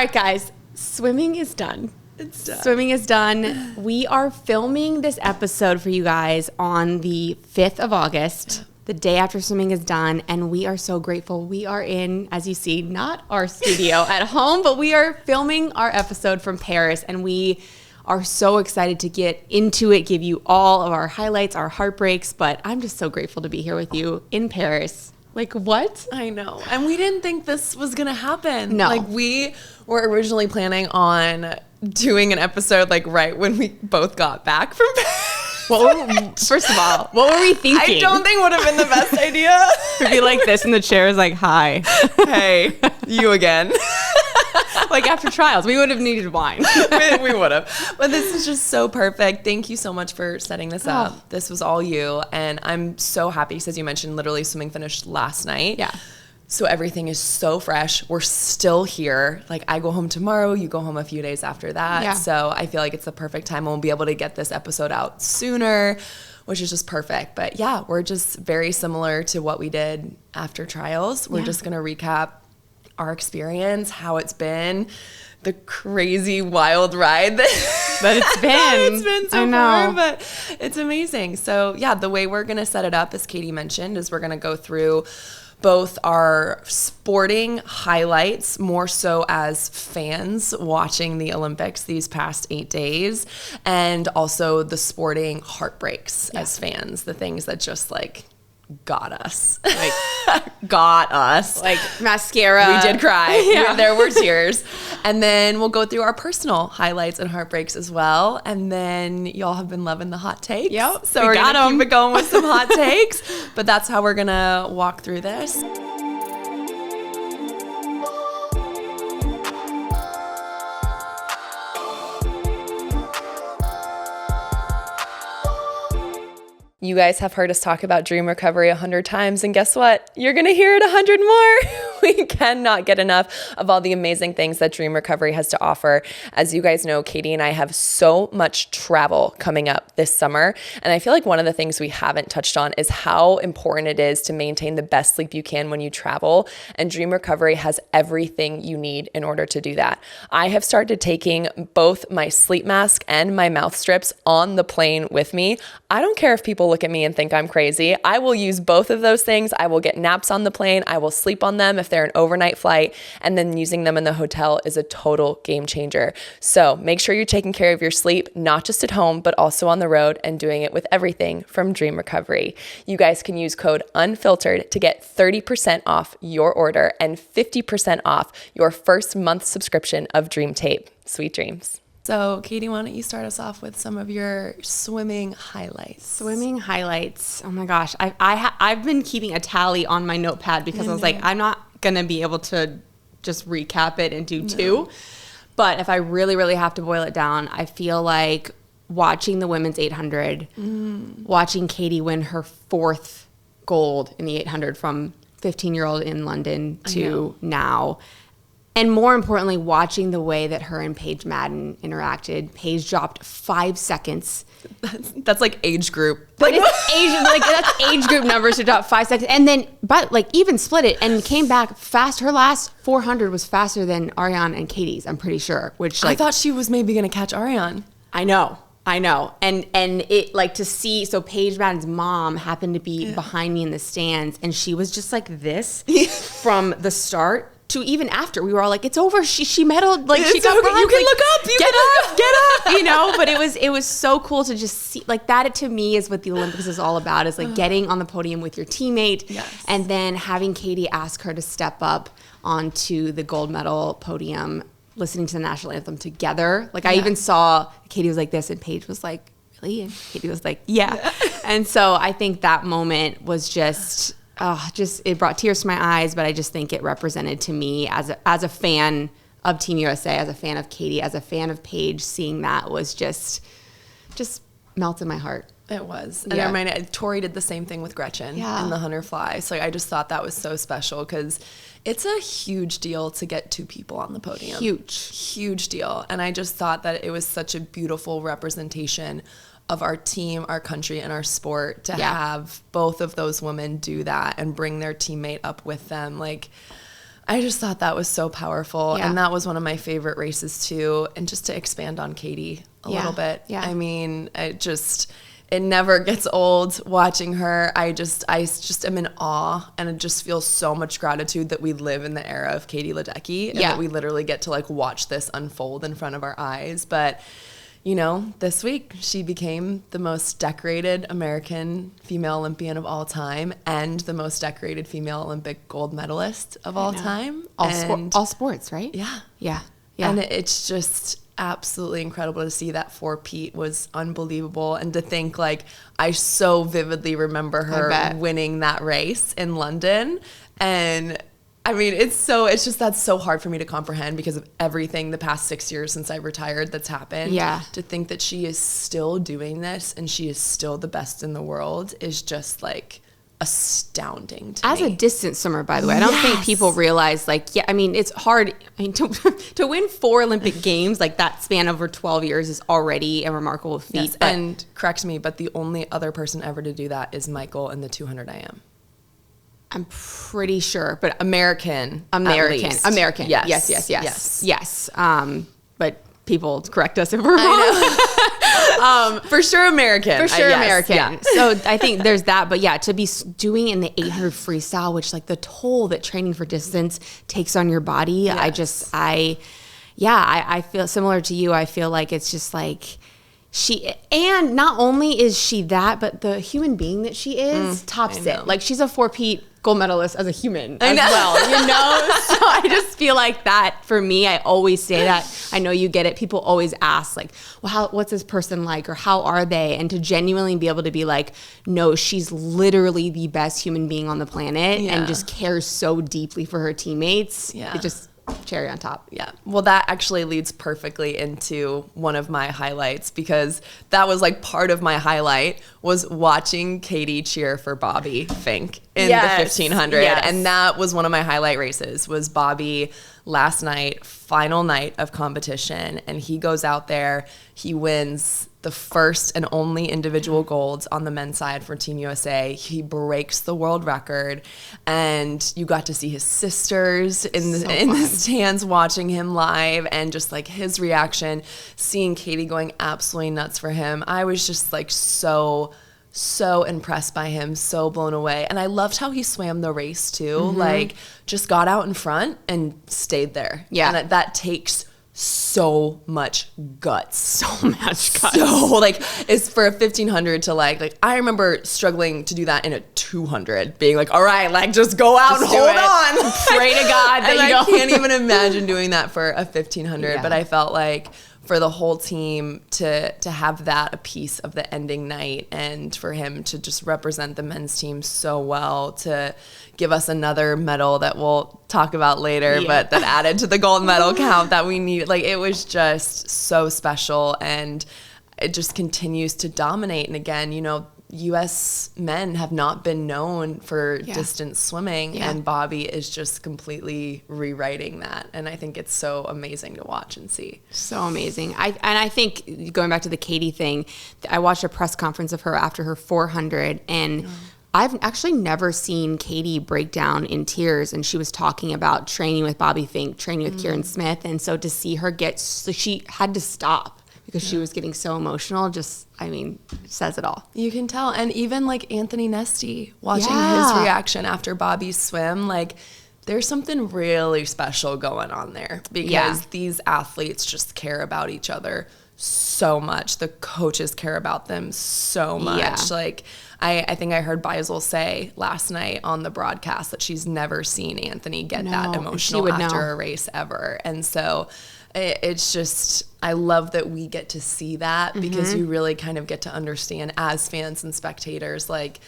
right, guys. Swimming is done. It's done. Swimming is done. We are filming this episode for you guys on the 5th of August, the day after swimming is done, and we are so grateful. We are in, as you see, not our studio at home, but we are filming our episode from Paris, and we are so excited to get into it, give you all of our highlights, our heartbreaks, but I'm just so grateful to be here with you in Paris. Like, what? I know. And we didn't think this was going to happen. No. Like, we were originally planning on doing an episode, like, right when we both got back from First of all, what were we thinking? I don't think would have been the best idea. To be like this, and the chair is like, hi. Hey, you again. Like after trials, we would have needed wine. We would have. But this is just so perfect. Thank you so much for setting this up. This was all you. And I'm so happy because, as you mentioned, literally swimming finished last night. Yeah. So everything is so fresh. We're still here. Like, I go home tomorrow. You go home a few days after that. Yeah. So I feel like it's the perfect time. We'll be able to get this episode out sooner, which is just perfect. But yeah, we're just very similar to what we did after trials. We're just going to recap our experience, how it's been, the crazy wild ride that it's been so far, but it's amazing. So yeah, the way we're going to set it up, as Katie mentioned, is we're going to go through both our sporting highlights, more so as fans watching the Olympics these past 8 days, and also the sporting heartbreaks as fans, the things that just like got us. Like mascara. We did cry. Yeah. There were tears. And then we'll go through our personal highlights and heartbreaks as well. And then y'all have been loving the hot takes. Yep. So we're going to keep it going with some hot takes. But that's how we're going to walk through this. You guys have heard us talk about dream recovery 100 times, and guess what? You're going to hear it 100 more. We cannot get enough of all the amazing things that dream recovery has to offer. As you guys know, Katie and I have so much travel coming up this summer, and I feel like one of the things we haven't touched on is how important it is to maintain the best sleep you can when you travel, and dream recovery has everything you need in order to do that. I have started taking both my sleep mask and my mouth strips on the plane with me. I don't care if people look at me and think I'm crazy. I will use both of those things. I will get naps on the plane. I will sleep on them if they're an overnight flight, and then using them in the hotel is a total game changer. So make sure you're taking care of your sleep, not just at home, but also on the road, and doing it with everything from Dream Recovery. You guys can use code Unfiltered to get 30% off your order and 50% off your first month subscription of Dream Tape. Sweet dreams. So, Katie, why don't you start us off with some of your swimming highlights? Swimming highlights. Oh my gosh. I've been keeping a tally on my notepad because I was like, I'm not going to be able to just recap it and do two. But if I really, really have to boil it down, I feel like watching the women's 800, watching Katie win her 4th gold in the 800 from 15-year-old in London to now. And more importantly, watching the way that her and Paige Madden interacted. Paige dropped 5 seconds. That's like age group. But it's age, like that's age group numbers to drop 5 seconds. And then, but like even split it and came back fast. Her last 400 was faster than Ariane and Katie's, I'm pretty sure. Which like, I thought she was maybe going to catch Ariane. I know. And it like to see, so Paige Madden's mom happened to be behind me in the stands, and she was just like this from the start to even after. We were all like, it's over. She medaled. Like, she got bronze. You can like, look up. Get up. You know, but it was so cool to just see, like, that to me is what the Olympics is all about, is like getting on the podium with your teammate. Yes. And then having Katie ask her to step up onto the gold medal podium, listening to the national anthem together. Like, I even saw Katie was like this, and Paige was like, really? And Katie was like, yeah. And so I think that moment was just it brought tears to my eyes, but I just think it represented to me as a fan of Team USA, as a fan of Katie, as a fan of Paige, seeing that was just melted my heart. It was. And I reminded, Tori did the same thing with Gretchen in the Hunter Fly. So I just thought that was so special because it's a huge deal to get 2 people on the podium. Huge deal. And I just thought that it was such a beautiful representation of our team, our country, and our sport to have both of those women do that and bring their teammate up with them. Like, I just thought that was so powerful. Yeah. And that was one of my favorite races too. And just to expand on Katie a little bit. Yeah. I mean, it never gets old watching her. I just am in awe, and I just feel so much gratitude that we live in the era of Katie Ledecky and that we literally get to like watch this unfold in front of our eyes. But you know, this week she became the most decorated American female Olympian of all time and the most decorated female Olympic gold medalist of all time. All sports, right? Yeah. Yeah. Yeah. And it's just absolutely incredible to see that four-peat was unbelievable. And to think, like, I so vividly remember her winning that race in London. And I mean, it's just, that's so hard for me to comprehend because of everything the past 6 years since I retired that's happened. Yeah. To think that she is still doing this and she is still the best in the world is just like astounding to me. As a distance swimmer, by the way, I don't think people realize, like, I mean, it's hard. I mean, to win 4 Olympic Games, like that span over 12 years is already a remarkable feat. Yes. And correct me, but the only other person ever to do that is Michael in the 200 IM. I'm pretty sure, but American. Yes. But people correct us if we're wrong. For sure American. American. Yeah. So I think there's that. But yeah, to be doing in the 800 freestyle, which like the toll that training for distance takes on your body, Yes. I feel similar to you. I feel like it's just like and not only is she that, but the human being that she is tops it. Like she's a 4-peat gold medalist as a human as well, you know? So I just feel like that for me, I always say that. I know you get it. People always ask like, well, what's this person like? Or how are they? And to genuinely be able to be like, no, she's literally the best human being on the planet and just cares so deeply for her teammates. Yeah. It just cherry on top. Yeah. Well, that actually leads perfectly into one of my highlights because that was like part of my highlight was watching Katie cheer for Bobby Fink in the 1500. Yes. And that was one of my highlight races was Bobby last night, final night of competition. And he goes out there, he wins the first and only individual golds on the men's side for Team USA. He breaks the world record, and you got to see his sisters in the stands watching him live, and just like his reaction, seeing Katie going absolutely nuts for him. I was just like so impressed by him, so blown away. And I loved how he swam the race too, like just got out in front and stayed there. Yeah. And that takes so much guts. So like it's for a 1500 to like I remember struggling to do that in a 200, being like, all right, like just go out and hold on. Pray to God that and you I don't. can't even imagine doing that for a 1500. But I felt like for the whole team to have that a piece of the ending night, and for him to just represent the men's team so well, to give us another medal that we'll talk about later, but that added to the gold medal count that we need. Like it was just so special, and it just continues to dominate. And again, you know, U.S. men have not been known for distance swimming, and Bobby is just completely rewriting that. And I think it's so amazing to watch and see. So amazing. I think going back to the Katie thing, I watched a press conference of her after her 400, and I've actually never seen Katie break down in tears. And she was talking about training with Bobby Fink, training with Kieran Smith, and so to see her she had to stop because she was getting so emotional, just, I mean, says it all. You can tell. And even like Anthony Nesty, watching his reaction after Bobby's swim, like there's something really special going on there, because these athletes just care about each other so much. The coaches care about them so much. Like I think I heard Beisel say last night on the broadcast that she's never seen Anthony get that emotional after a race ever. And so it's just, I love that we get to see that, because you really kind of get to understand as fans and spectators, like,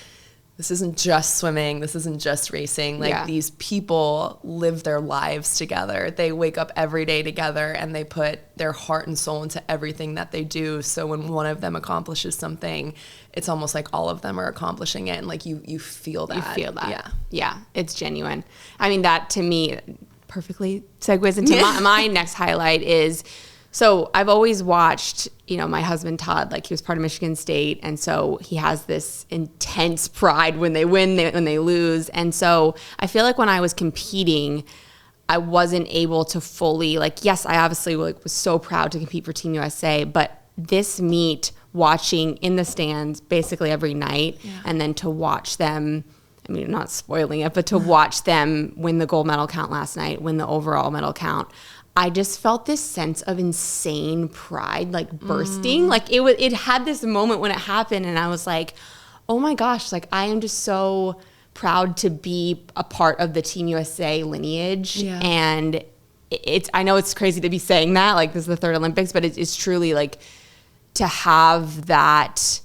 this isn't just swimming, this isn't just racing. Like these people live their lives together. They wake up every day together, and they put their heart and soul into everything that they do. So when one of them accomplishes something, it's almost like all of them are accomplishing it. And like you feel that. You feel that. Yeah. Yeah, it's genuine. I mean, that to me perfectly segues into my next highlight is, so I've always watched, you know, my husband Todd, like he was part of Michigan State, and so he has this intense pride when they win, when they lose. And so I feel like when I was competing, I wasn't able to fully, like, yes, I obviously like was so proud to compete for Team USA, but this meet, watching in the stands basically every night, and then to watch them, I mean, not spoiling it, but to watch them win the gold medal count last night, win the overall medal count, I just felt this sense of insane pride, like bursting. Like it had this moment when it happened, and I was like, oh my gosh, like I am just so proud to be a part of the Team USA lineage. Yeah. And I know it's crazy to be saying that, like this is the third Olympics, but it's truly like to have that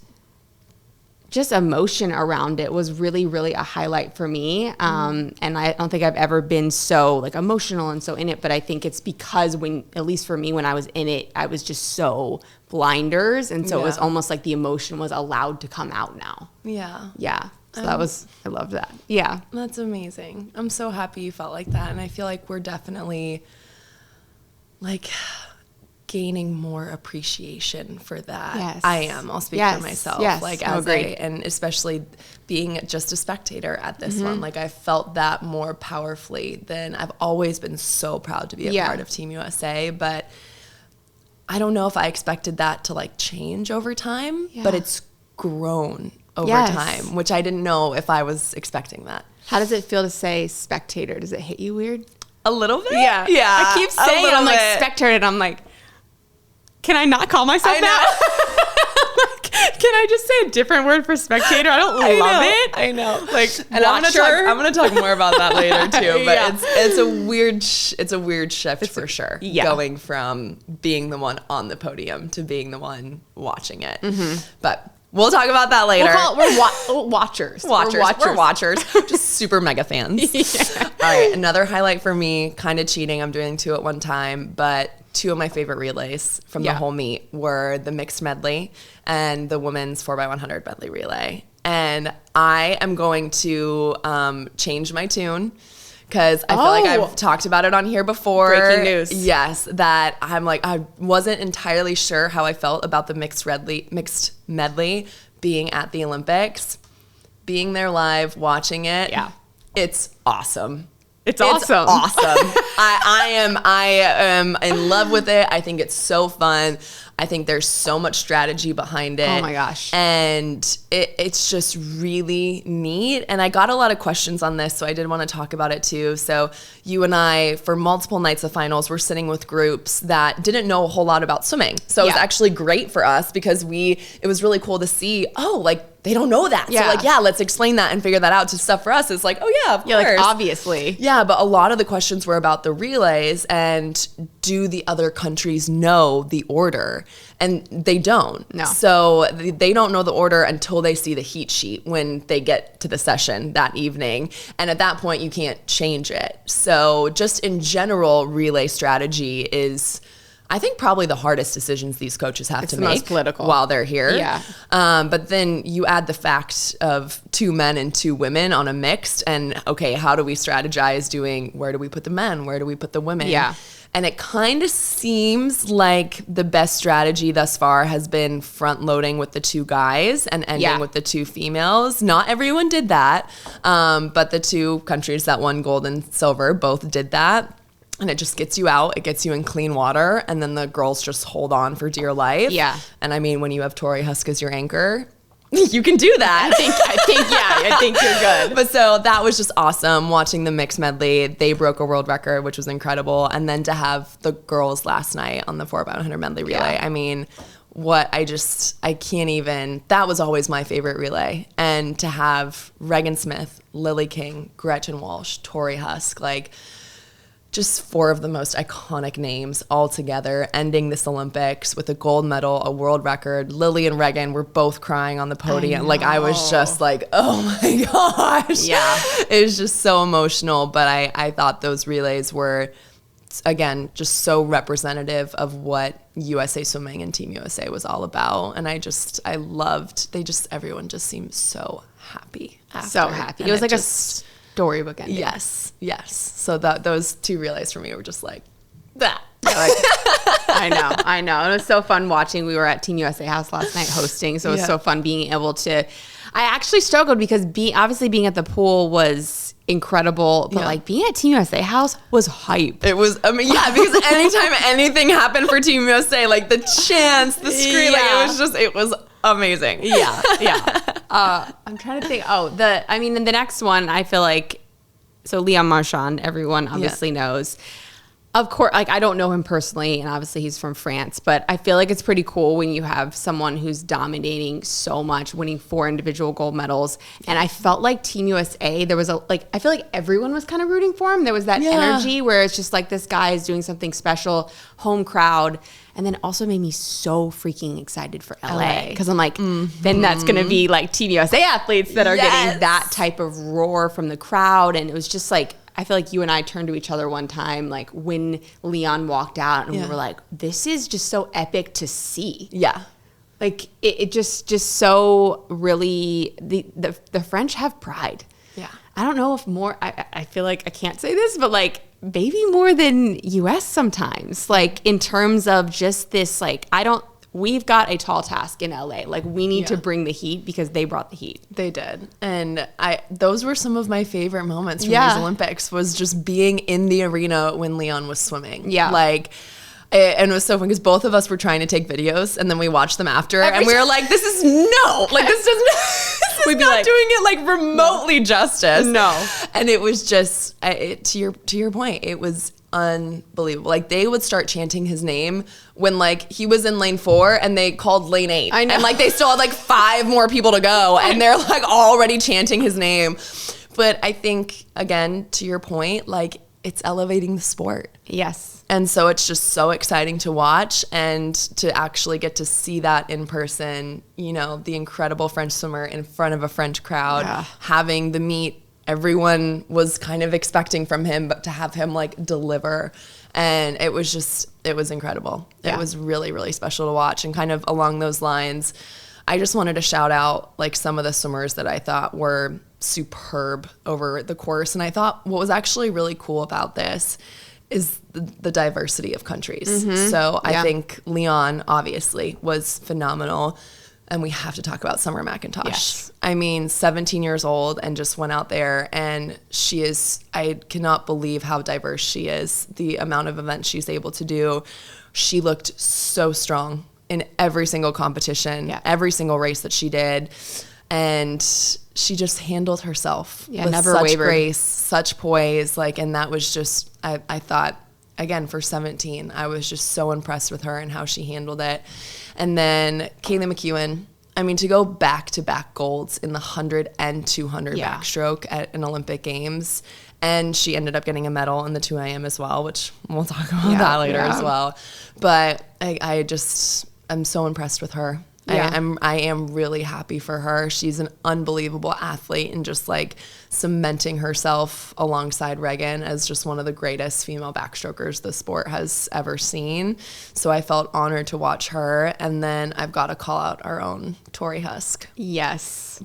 just emotion around it was really, really a highlight for me. And I don't think I've ever been so like emotional and so in it, but I think it's because at least for me, when I was in it, I was just so blinders. And so it was almost like the emotion was allowed to come out now. Yeah. Yeah. So I loved that. Yeah. That's amazing. I'm so happy you felt like that. And I feel like we're definitely like gaining more appreciation for that. Yes. I am. I'll speak for myself. Yes. Like and especially being just a spectator at this one. Like I felt that more powerfully than I've always been so proud to be a part of Team USA. But I don't know if I expected that to like change over time, but it's grown over time, which I didn't know if I was expecting that. How does it feel to say spectator? Does it hit you weird? A little bit? Yeah. I keep saying it. I'm like spectator, and I'm like, can I not call myself that? Like, can I just say a different word for spectator? I don't love it. I know. Like, and I'm gonna talk more about that later too. But it's a weird shift for sure. Yeah. Going from being the one on the podium to being the one watching it. But we'll talk about that later. We're watchers. We're watchers. Just super mega fans. All right. Another highlight for me, kind of cheating. I'm doing two at one time, but two of my favorite relays from the whole meet were the mixed medley and the women's 4x100 medley relay. And I am going to change my tune because I feel like I've talked about it on here before. Breaking news. Yes, that I'm like, I wasn't entirely sure how I felt about the mixed medley being at the Olympics. Being there live, watching it, it's awesome. It's awesome. I am in love with it. I think it's so fun. I think there's so much strategy behind it. Oh my gosh. And it's just really neat. And I got a lot of questions on this, so I did want to talk about it too. So you and I, for multiple nights of finals, were sitting with groups that didn't know a whole lot about swimming. So it was actually great for us because it was really cool to see, they don't know that. Yeah. So let's explain that and figure that out to stuff for us. It's like, of course. Like obviously. Yeah, but a lot of the questions were about the relays and do the other countries know the order? And they don't. No. So they don't know the order until they see the heat sheet when they get to the session that evening. And at that point, you can't change it. So just in general, relay strategy is, I think, probably the hardest decisions these coaches have to make most political while they're here. Yeah. But then you add the fact of 2 men and 2 women on a mixed, and okay, how do we strategize doing, where do we put the men? Where do we put the women? Yeah. And it kind of seems like the best strategy thus far has been front loading with the 2 guys and ending with the 2 females. Not everyone did that, but the 2 countries that won gold and silver both did that. And it just gets you out. It gets you in clean water. And then the girls just hold on for dear life. Yeah. And I mean, when you have Tori Husk as your anchor, you can do that. I think you're good. But so that was just awesome watching the mixed medley. They broke a world record, which was incredible. And then to have the girls last night on the 4x100 medley relay. I mean, I can't even, that was always my favorite relay. And to have Regan Smith, Lily King, Gretchen Walsh, Tori Husk, just 4 of the most iconic names all together, ending this Olympics with a gold medal, a world record. Lily and Regan were both crying on the podium. I was just like, oh my gosh. Yeah. It was just so emotional. But I thought those relays were, again, just so representative of what USA Swimming and Team USA was all about. And everyone just seemed so happy. So happy. It was like a storybook ending. Yes. So those 2 relays for me were just like that. I know. It was so fun watching. We were at Team USA House last night hosting, so it was so fun being able to. I actually struggled because being at the pool incredible. But like being at Team USA House was hype. It was, I mean, yeah, because anytime anything happened for Team USA, like the chants, the scream, like it was amazing. Yeah. I'm trying to think. In the next one, I feel like, so Leon Marchand, everyone obviously knows. Of course, like I don't know him personally, and obviously he's from France, but I feel like it's pretty cool when you have someone who's dominating so much, winning 4 individual gold medals. And I felt like Team USA, there was I feel like everyone was kind of rooting for him. There was that energy where it's just like this guy is doing something special, home crowd. And then it also made me so freaking excited for LA because I'm like, then that's going to be like Team USA athletes that are getting that type of roar from the crowd. And it was just like, I feel like you and I turned to each other one time, like when Leon walked out, and we were like, this is just so epic to see. Yeah. Like it just so really, the French have pride. Yeah. I don't know if more, I feel like I can't say this, but like maybe more than US sometimes, like in terms of just this, like, we've got a tall task in LA. Like we need to bring the heat because they brought the heat. They did. And those were some of my favorite moments from these Olympics, was just being in the arena when Leon was swimming. Yeah. Like, and it was so fun because both of us were trying to take videos, and then we watched them after, and we were like, this is not doing it like remotely justice. No. And it was just, to your point, it was unbelievable. Like they would start chanting his name when like he was in lane 4 and they called lane 8. I know. And like they still had like 5 more people to go, and they're like already chanting his name. But I think, again, to your point, like it's elevating the sport. Yes. And so it's just so exciting to watch and to actually get to see that in person, you know, the incredible French swimmer in front of a French crowd, having the meet everyone was kind of expecting from him, but to have him like deliver. And it was incredible. Yeah. It was really, really special to watch. And kind of along those lines, I just wanted to shout out like some of the swimmers that I thought were superb over the course. And I thought what was actually really cool about this is the diversity of countries. Mm-hmm. So I think Leon obviously was phenomenal. And we have to talk about Summer McIntosh. Yes. I mean, 17 years old and just went out there, and she is, I cannot believe how diverse she is, the amount of events she's able to do. She looked so strong in every single competition, every single race that she did. And she just handled herself with never such wavered. Grace, such poise. Like, and that was just, I thought, again, for 17, I was just so impressed with her and how she handled it. And then Kaylee McEwen, I mean, to go back-to-back golds in the 100 and 200 backstroke at an Olympic Games. And she ended up getting a medal in the 2 a.m. as well, which we'll talk about that later as well. But I'm so impressed with her. Yeah. I am really happy for her. She's an unbelievable athlete and just like cementing herself alongside Regan as just one of the greatest female backstrokers the sport has ever seen. So I felt honored to watch her. And then I've got to call out our own Tori Husk. Yes.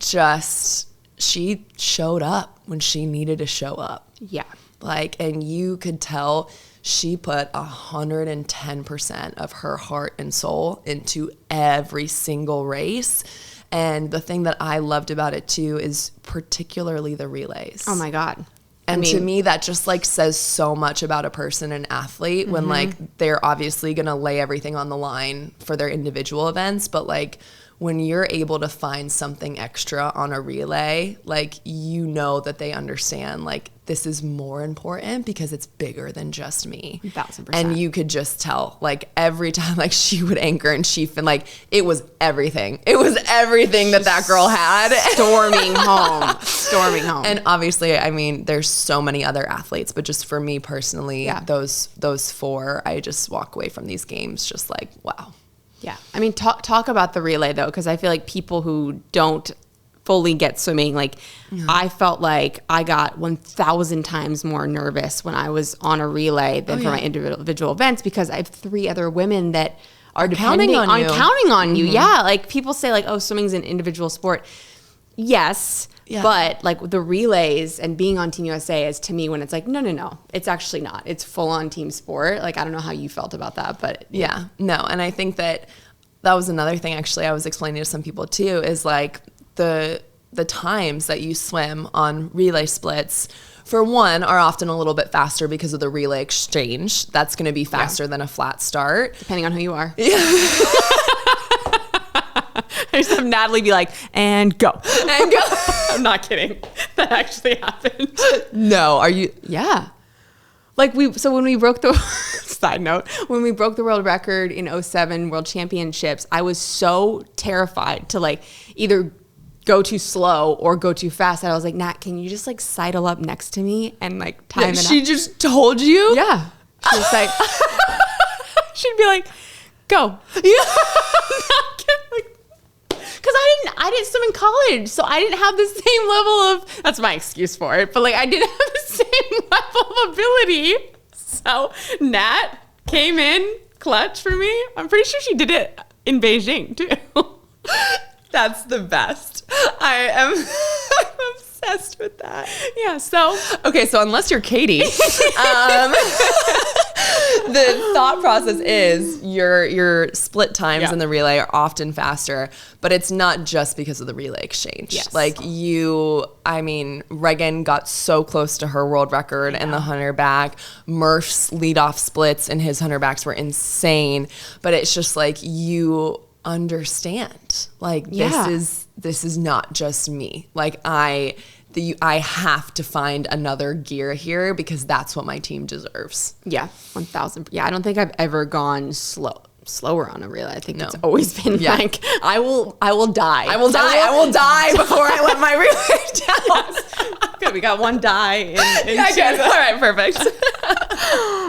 She showed up when she needed to show up. Yeah. Like, and you could tell she put 110% of her heart and soul into every single race. And the thing that I loved about it too is particularly the relays. Oh my God. And to me, that just like says so much about a person, an athlete, when like they're obviously going to lay everything on the line for their individual events. But like when you're able to find something extra on a relay, like, you know that they understand, like, this is more important because it's bigger than just me. 1,000%. And you could just tell, like, every time, like, she would anchor and like, it was everything. It was everything that girl had. Storming home. And obviously, I mean, there's so many other athletes, but just for me personally, those 4, I just walk away from these games just like, wow. Yeah. I mean, talk about the relay, though, because I feel like people who don't fully get swimming, like, I felt like I got 1,000 times more nervous when I was on a relay than for my individual events, because I have 3 other women that are depending on counting on you. Yeah. Like, people say, like, oh, swimming's an individual sport. Yes. Yeah. But like the relays and being on Team USA is, to me, when it's like, no, it's actually not. It's full on team sport. Like, I don't know how you felt about that, but yeah, no. And I think that was another thing actually I was explaining to some people too, is like the times that you swim on relay splits for one, are often a little bit faster because of the relay exchange. That's going to be faster than a flat start. Depending on who you are. Yeah. I just have Natalie be like, and go. And go. I'm not kidding. That actually happened. No, are you? Yeah. Like when we broke the, side note, when we broke the world record in 2007 World Championships, I was so terrified to like either go too slow or go too fast that I was like, Nat, can you just like sidle up next to me and like time it She out? just told you? Yeah. She was like, she'd be like, go. Yeah. Because I didn't swim in college, so I didn't have the same level of, that's my excuse for it, but like I didn't have the same level of ability. So Nat came in clutch for me. I'm pretty sure she did it in Beijing too. That's the best. I am I'm obsessed with that. Yeah, so. Okay, so unless you're Katie, the thought process is your split times in the relay are often faster, but it's not just because of the relay exchange. Yes. Like Regan got so close to her world record in the 100 back. Murph's leadoff splits in his 100 backs were insane, but it's just like you understand, like this is not just me. Like I have to find another gear here because that's what my team deserves. Yeah, 1,000. Yeah, I don't think I've ever gone slower on a relay. I think it's always been like I will die. I will die before I let my relay down. Yes. Good, we got one die in good. All right, perfect.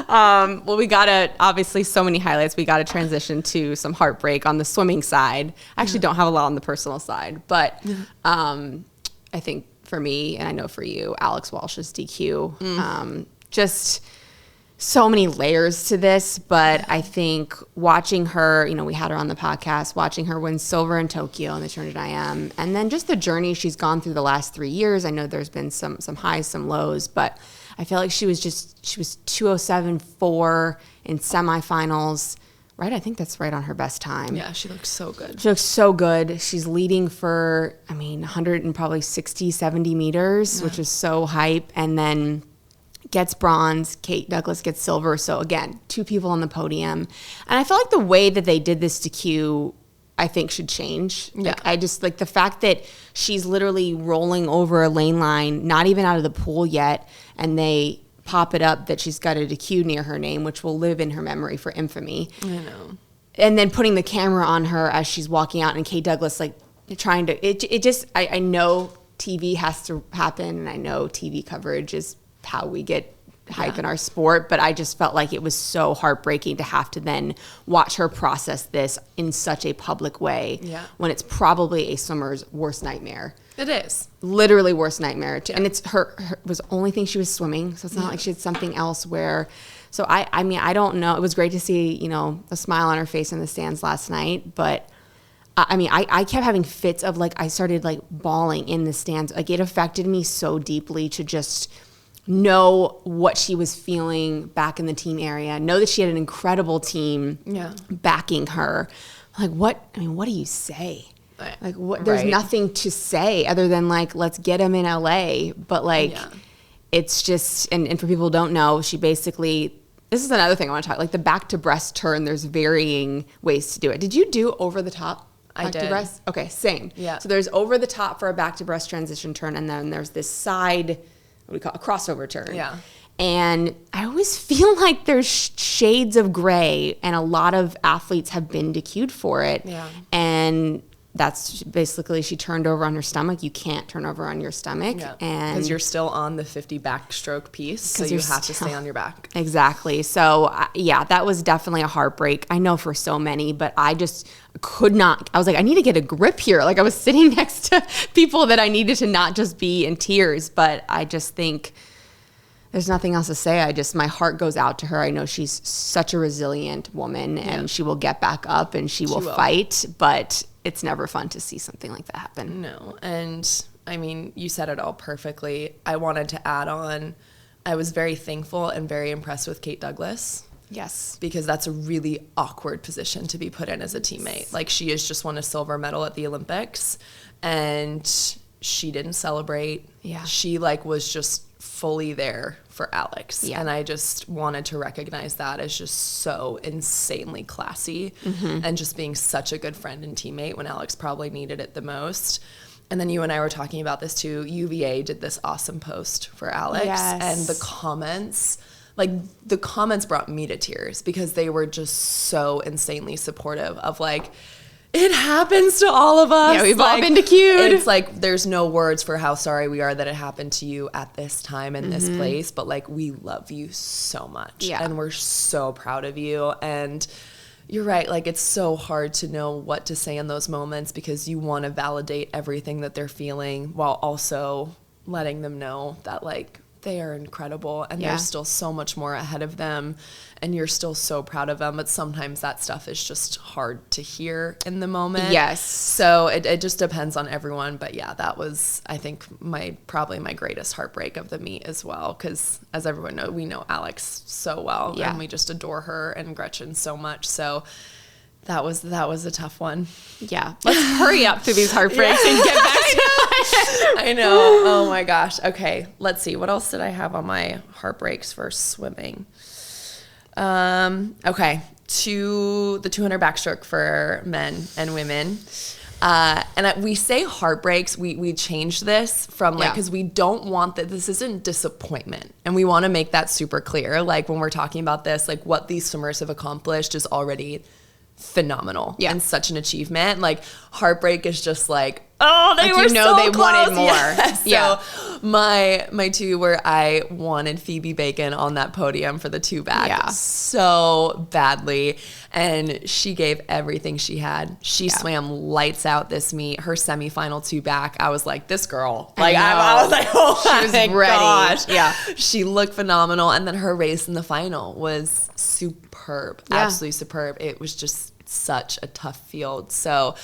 Well, we gotta, obviously so many highlights. We gotta transition to some heartbreak on the swimming side. I actually don't have a lot on the personal side, but I think for me, and I know for you, Alex Walsh's DQ, just so many layers to this, but I think watching her, we had her on the podcast, watching her win silver in Tokyo in the 200 IM, and then just the journey she's gone through the last 3 years. I know there's been some highs, some lows, but I feel like she was 207.4 in semifinals, right? I think that's right on her best time. Yeah, she looks so good. She looks so good. She's leading for, 100 and probably 60, 70 meters, which is so hype. And then gets bronze. Kate Douglas gets silver. So again, 2 people on the podium. And I feel like the way that they did this to Q, I think should change. Yeah. Like, I just like the fact that she's literally rolling over a lane line, not even out of the pool yet, and they pop it up that she's got a DQ near her name, which will live in her memory for infamy. I know. And then putting the camera on her as she's walking out, and Kate Douglas like trying to. It just. I know TV has to happen, and I know TV coverage is how we get hype in our sport, but I just felt like it was so heartbreaking to have to then watch her process this in such a public way when it's probably a swimmer's worst nightmare. It is. Literally worst nightmare. And it's her was the only thing she was swimming, so it's not like she had something else where, so I mean, I don't know. It was great to see, a smile on her face in the stands last night, but I kept having fits of like, I started like bawling in the stands. Like it affected me so deeply to just know what she was feeling back in the team area, know that she had an incredible team backing her. Like what do you say? Like what? There's nothing to say other than like, let's get him in LA. But like, it's just, and for people who don't know, she basically, this is another thing I want to talk, like the back to breast turn, there's varying ways to do it. Did you do over the top? I did. To breast? Okay, same. Yeah. So there's over the top for a back to breast transition turn, and then there's this side, what do we call it, a crossover turn. Yeah. And I always feel like there's shades of gray, and a lot of athletes have been DQ'd for it. Yeah. And that's basically, she turned over on her stomach. You can't turn over on your stomach. Yeah. And because you're still on the 50 backstroke piece, so you have to stay on your back. Exactly. So that was definitely a heartbreak. I know for so many, but I just could not. I was like, I need to get a grip here. Like I was sitting next to people that I needed to not just be in tears, but I just think there's nothing else to say. My heart goes out to her. I know she's such a resilient woman, and she will get back up and she will fight, but it's never fun to see something like that happen. No. And I mean, you said it all perfectly. I wanted to add on, I was very thankful and very impressed with Kate Douglas. Yes. Because that's a really awkward position to be put in as a teammate. Like she has just won a silver medal at the Olympics, and she didn't celebrate. Yeah. She like was just fully there for Alex. Yeah. And I just wanted to recognize that as just so insanely classy and just being such a good friend and teammate when Alex probably needed it the most. And then you and I were talking about this too. UVA did this awesome post for Alex, and the comments brought me to tears because they were just so insanely supportive of like, it happens to all of us. Yeah, we've all been cued. It's like, there's no words for how sorry we are that it happened to you at this time in this place, but like, we love you so much. Yeah. And we're so proud of you. And you're right. Like, it's so hard to know what to say in those moments because you want to validate everything that they're feeling while also letting them know that like, they are incredible and there's still so much more ahead of them and you're still so proud of them. But sometimes that stuff is just hard to hear in the moment. Yes. So it just depends on everyone. But yeah, that was, I think, probably my greatest heartbreak of the meet as well. Because as everyone knows, we know Alex so well and we just adore her and Gretchen so much. So that was a tough one. Yeah. Let's hurry up through these heartbreaks and get back to I know. Oh my gosh. Okay. Let's see. What else did I have on my heartbreaks for swimming? Okay. To the 200 backstroke for men and women. We say heartbreaks. We changed this from because we don't want that. This isn't disappointment. And we want to make that super clear. Like when we're talking about this, like what these swimmers have accomplished is already phenomenal and such an achievement. Like heartbreak is just like, oh, they were so they close. wanted more. So my two where I wanted Phoebe Bacon on that podium for the 2-back so badly, and she gave everything she had. She swam lights out this meet. Her semifinal 2-back, I was like, this girl, like I was like, oh, she was ready. Gosh. Yeah, she looked phenomenal, and then her race in the final was superb, absolutely superb. It was just such a tough field. So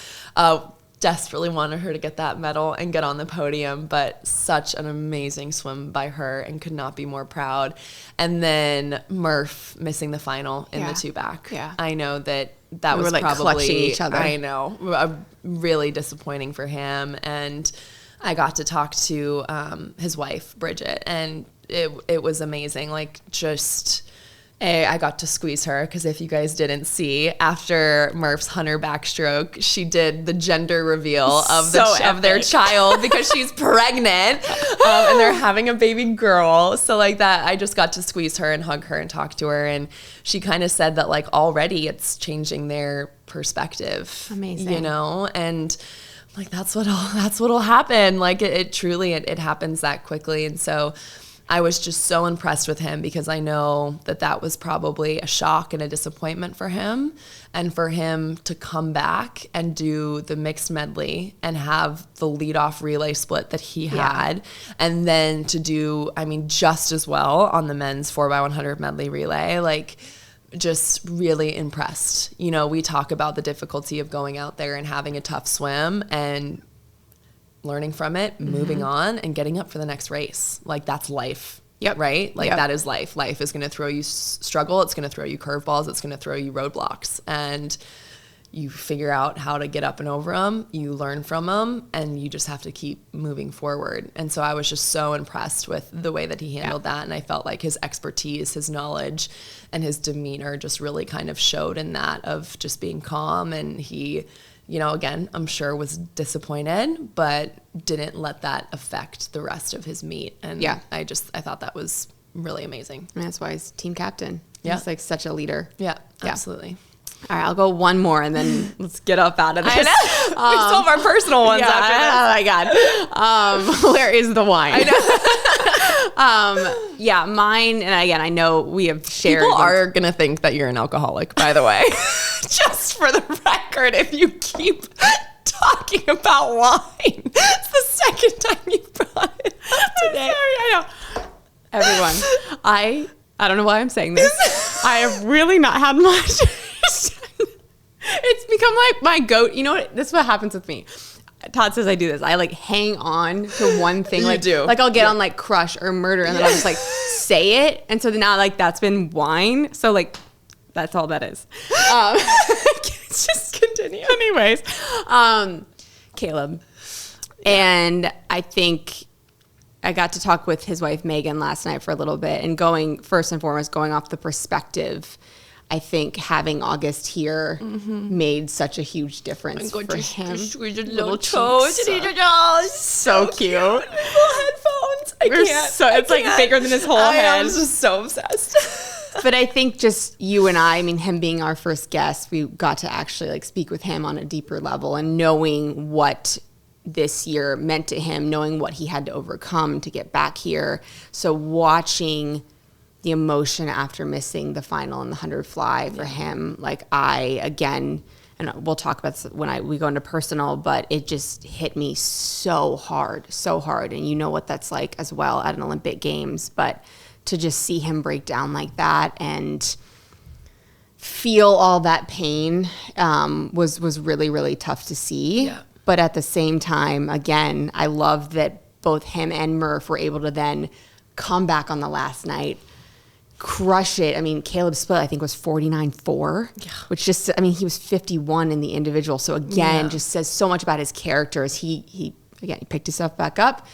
desperately wanted her to get that medal and get on the podium, but such an amazing swim by her and could not be more proud. And then Murph missing the final in the 2-back. Yeah. I know that was were like probably clutching each other. I know, really disappointing for him. And I got to talk to his wife, Bridget, and it was amazing. Like just I got to squeeze her because if you guys didn't see, after Murph's Hunter backstroke, she did the gender reveal of their child because she's pregnant and they're having a baby girl. So like that, I just got to squeeze her and hug her and talk to her. And she kind of said that like already it's changing their perspective. Amazing. You know, and like that's what'll happen. Like it truly happens that quickly. And so I was just so impressed with him because I know that was probably a shock and a disappointment for him. And for him to come back and do the mixed medley and have the leadoff relay split that he had, and then to do, I mean, just as well on the men's 4x100 medley relay, like just really impressed. You know, we talk about the difficulty of going out there and having a tough swim and learning from it, moving on, and getting up for the next race. Like that's life. Yep. Right? Like that is life. Life is going to throw you struggle. It's going to throw you curveballs. It's going to throw you roadblocks. And you figure out how to get up and over them. You learn from them, and you just have to keep moving forward. And so I was just so impressed with the way that he handled that. And I felt like his expertise, his knowledge, and his demeanor just really kind of showed in that of just being calm. And he, you know, again, I'm sure was disappointed, but didn't let that affect the rest of his meet. And I thought that was really amazing. And that's why he's team captain. Yeah. He's like such a leader. Yeah, absolutely. All right, I'll go one more and then let's get up out of this. I know. We still have our personal ones after this. Oh my God. Where is the wine? I know. Mine, and again, I know we have shared. People are going to think that you're an alcoholic, by the way. Just for the record, if you keep talking about wine. It's the second time you brought it up today. I'm sorry, I know. Everyone, I don't know why I'm saying this. I have really not had much. It's become like my goat. You know what? This is what happens with me. Todd says I do this. I like hang on to one thing. Like, do. Like I'll get on like Crush or Murder and then I'll just like say it. And so then now like that's been wine. So like that's all that is. Just continue. Anyways, Caleb. And I think I got to talk with his wife Megan last night for a little bit, and first and foremost going off the perspective, I think having August here made such a huge difference for him. Little toes. So cute. Little headphones. It's like bigger than his whole head. I was just so obsessed. But I think just you and I mean, him being our first guest, we got to actually like speak with him on a deeper level, and knowing what this year meant to him, knowing what he had to overcome to get back here. So watching the emotion after missing the final and the 100 fly for him, like and we'll talk about this when we go into personal, but it just hit me so hard. And you know what that's like as well at an Olympic Games, but to just see him break down like that and feel all that pain was really, really tough to see. Yeah. But at the same time, again, I love that both him and Murph were able to then come back on the last night, crush it. I mean, Caleb's split, I think, was 49-4, which just, I mean, he was 51 in the individual. So again, just says so much about his character as he picked himself back up.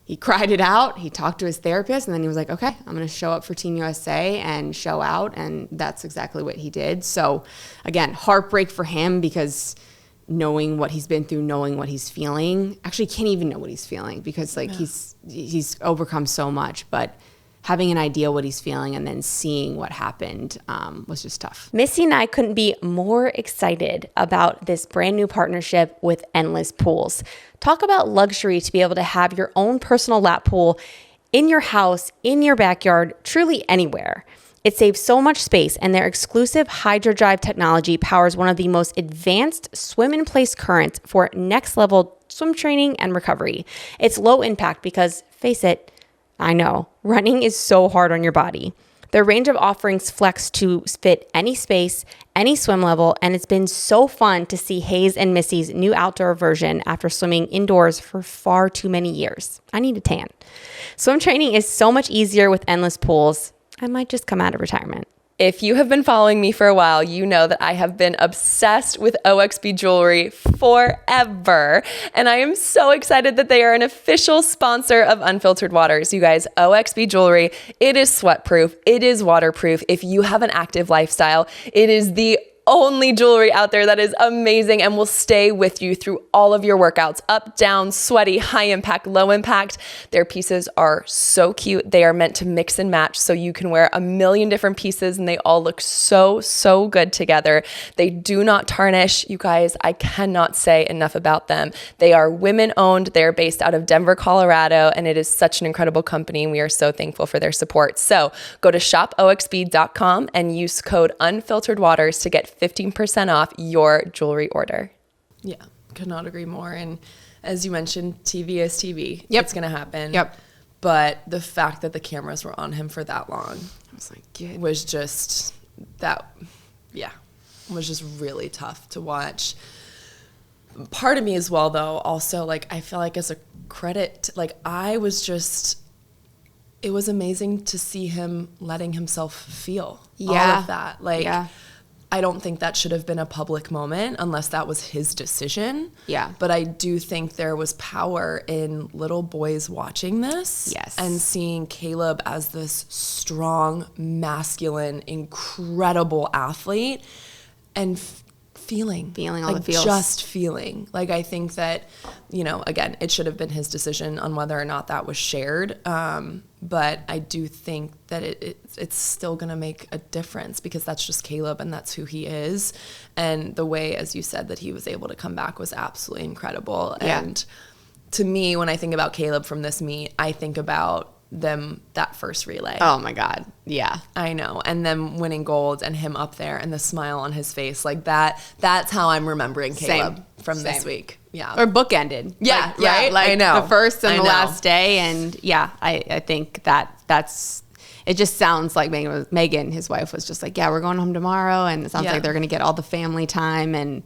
He cried it out. He talked to his therapist, and then he was like, okay, I'm going to show up for Team USA and show out. And that's exactly what he did. So again, heartbreak for him, because knowing what he's been through, knowing what he's feeling, actually can't even know what he's feeling, because like he's overcome so much, but having an idea what he's feeling and then seeing what happened was just tough. Missy and I couldn't be more excited about this brand new partnership with Endless Pools. Talk about luxury to be able to have your own personal lap pool in your house, in your backyard, truly anywhere. It saves so much space, and their exclusive HydroDrive technology powers one of the most advanced swim-in-place currents for next-level swim training and recovery. It's low impact because, face it, I know, running is so hard on your body. Their range of offerings flex to fit any space, any swim level, and it's been so fun to see Hayes and Missy's new outdoor version after swimming indoors for far too many years. I need a tan. Swim training is so much easier with Endless Pools. I might just come out of retirement. If you have been following me for a while, you know that I have been obsessed with OXB jewelry forever. And I am so excited that they are an official sponsor of Unfiltered Waters. You guys, OXB jewelry, it is sweat proof. It is waterproof. If you have an active lifestyle, it is the only jewelry out there that is amazing and will stay with you through all of your workouts, up, down, sweaty, high impact, low impact. Their pieces are so cute. They are meant to mix and match, so you can wear a million different pieces and they all look so, so good together. They do not tarnish. You guys, I cannot say enough about them. They are women owned. They're based out of Denver, Colorado, and it is such an incredible company, and we are so thankful for their support. So go to shopoxb.com and use code UNFilteredWaters to get 15% off your jewelry order. Yeah, could not agree more. And as you mentioned, TV is TV. Yep. It's going to happen. Yep. But the fact that the cameras were on him for that long was like, was just really tough to watch. Part of me as well, though, also, like, I feel like as a credit, like, it was amazing to see him letting himself feel all of that. Like, I don't think that should have been a public moment unless that was his decision. Yeah. But I do think there was power in little boys watching this. Yes. And seeing Caleb as this strong, masculine, incredible athlete and feeling all the feels. Just feeling. Like, I think that, you know, again, it should have been his decision on whether or not that was shared. But I do think that it's still going to make a difference, because that's just Caleb and that's who he is. And the way, as you said, that he was able to come back was absolutely incredible. Yeah. And to me, when I think about Caleb from this meet, I think about that first relay. Oh my God. Yeah. I know. And them winning gold and him up there and the smile on his face, like that's how I'm remembering Caleb from this week. Yeah. Or bookended. Yeah. Like, right. Like I know. The first and the last day. And yeah, I think that's, it just sounds like Megan, his wife, was just like, yeah, we're going home tomorrow. And it sounds like they're going to get all the family time. And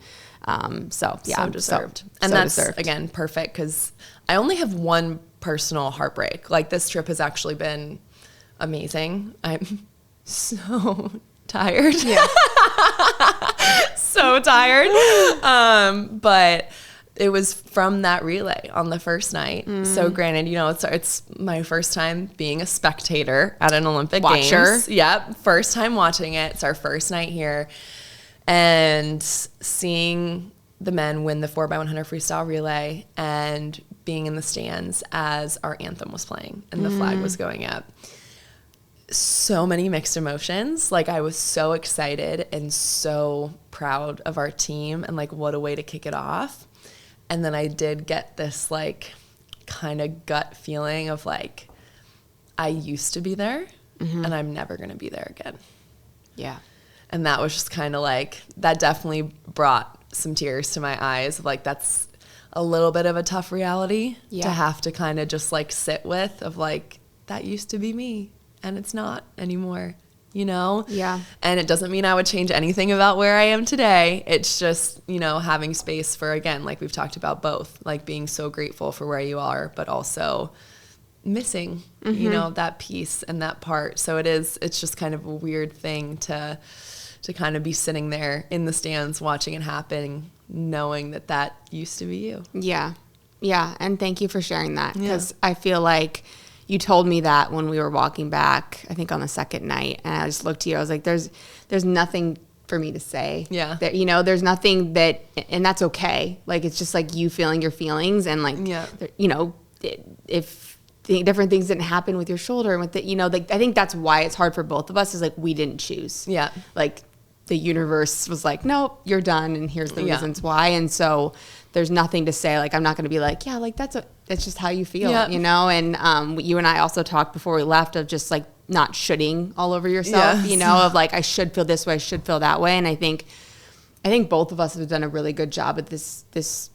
so deserved. And that's deserved. Again, perfect. 'Cause I only have one personal heartbreak. Like, this trip has actually been amazing. I'm so tired. Yeah. So tired. But It was from that relay on the first night. So granted, you know, it's my first time being a spectator at an Olympic Games. Yep, first time watching it. It's our first night here. And seeing the men win the 4x100 freestyle relay and being in the stands as our anthem was playing and the flag was going up. So many mixed emotions. Like, I was so excited and so proud of our team, and like, what a way to kick it off. And then I did get this like kind of gut feeling of like, I used to be there and I'm never going to be there again. Yeah. And that was just kind of like, that definitely brought some tears to my eyes of like, that's a little bit of a tough reality to have to kind of just like sit with, of like, that used to be me and it's not anymore, you know? Yeah. And it doesn't mean I would change anything about where I am today. It's just, you know, having space for, again, like we've talked about, both, like being so grateful for where you are, but also missing, you know, that piece and that part. So it's just kind of a weird thing to kind of be sitting there in the stands watching it happen, knowing that used to be you. Yeah. Yeah. And thank you for sharing that, because I feel like you told me that when we were walking back, I think on the second night, and I just looked to you. I was like, there's nothing for me to say. Yeah. That, you know, there's nothing that, and that's okay. Like, it's just like you feeling your feelings, and like, you know, if the different things didn't happen with your shoulder and with the, you know, like, I think that's why it's hard for both of us, is like, we didn't choose. Yeah. Like, the universe was like, nope, you're done, and here's the reasons why. And so there's nothing to say. Like, I'm not going to be like, yeah, like that's just how you feel, you know? And you and I also talked before we left of just like not shoulding all over yourself, you know, of like, I should feel this way, I should feel that way. And I think both of us have done a really good job at this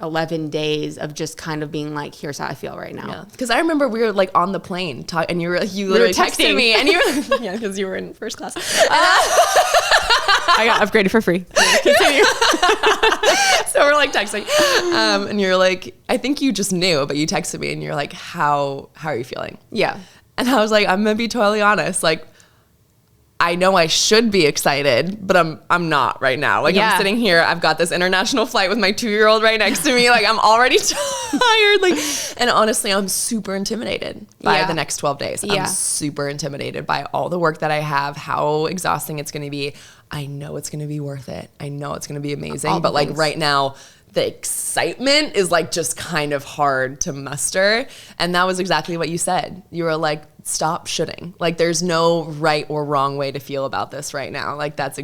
11 days of just kind of being like, here's how I feel right now. Because I remember we were like on the plane and you literally texted me, and you were yeah, because you were in first class. I got upgraded for free. Continue. So we're like texting, and you're like, I think you just knew, but you texted me and you're like, how are you feeling? Yeah. And I was like, I'm gonna be totally honest, like, I know I should be excited, but I'm not right now. Like, I'm sitting here, I've got this international flight with my 2-year-old right next to me. Like, I'm already tired. Like, and honestly, I'm super intimidated by the next 12 days. I'm super intimidated by all the work that I have, how exhausting it's going to be. I know it's going to be worth it. I know it's going to be amazing. But like right now, the excitement is like just kind of hard to muster. And that was exactly what you said. You were like, stop shoulding. Like, there's no right or wrong way to feel about this right now. Like, that's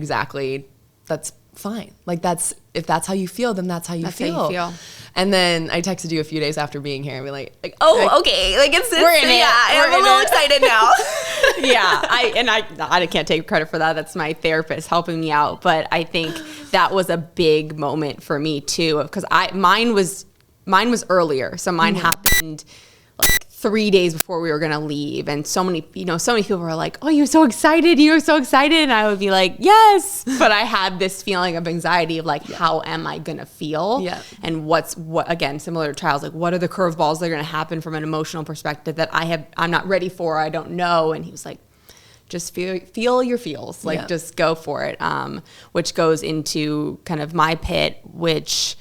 fine. Like, if that's how you feel, then that's how you feel. And then I texted you a few days after being here and be like, oh, okay. Like, we're in it. Yeah, I'm a little excited now. I can't take credit for that. That's my therapist helping me out. But I think that was a big moment for me too, because mine was earlier. So mine happened like 3 days before we were going to leave. And so many people were like, oh, you're so excited. You're so excited. And I would be like, yes. But I had this feeling of anxiety of like, how am I going to feel? Yeah. And what, again, similar to trials, like what are the curveballs that are going to happen from an emotional perspective that I'm not ready for, I don't know. And he was like, just feel your feels, like just go for it. Which goes into kind of my pit, which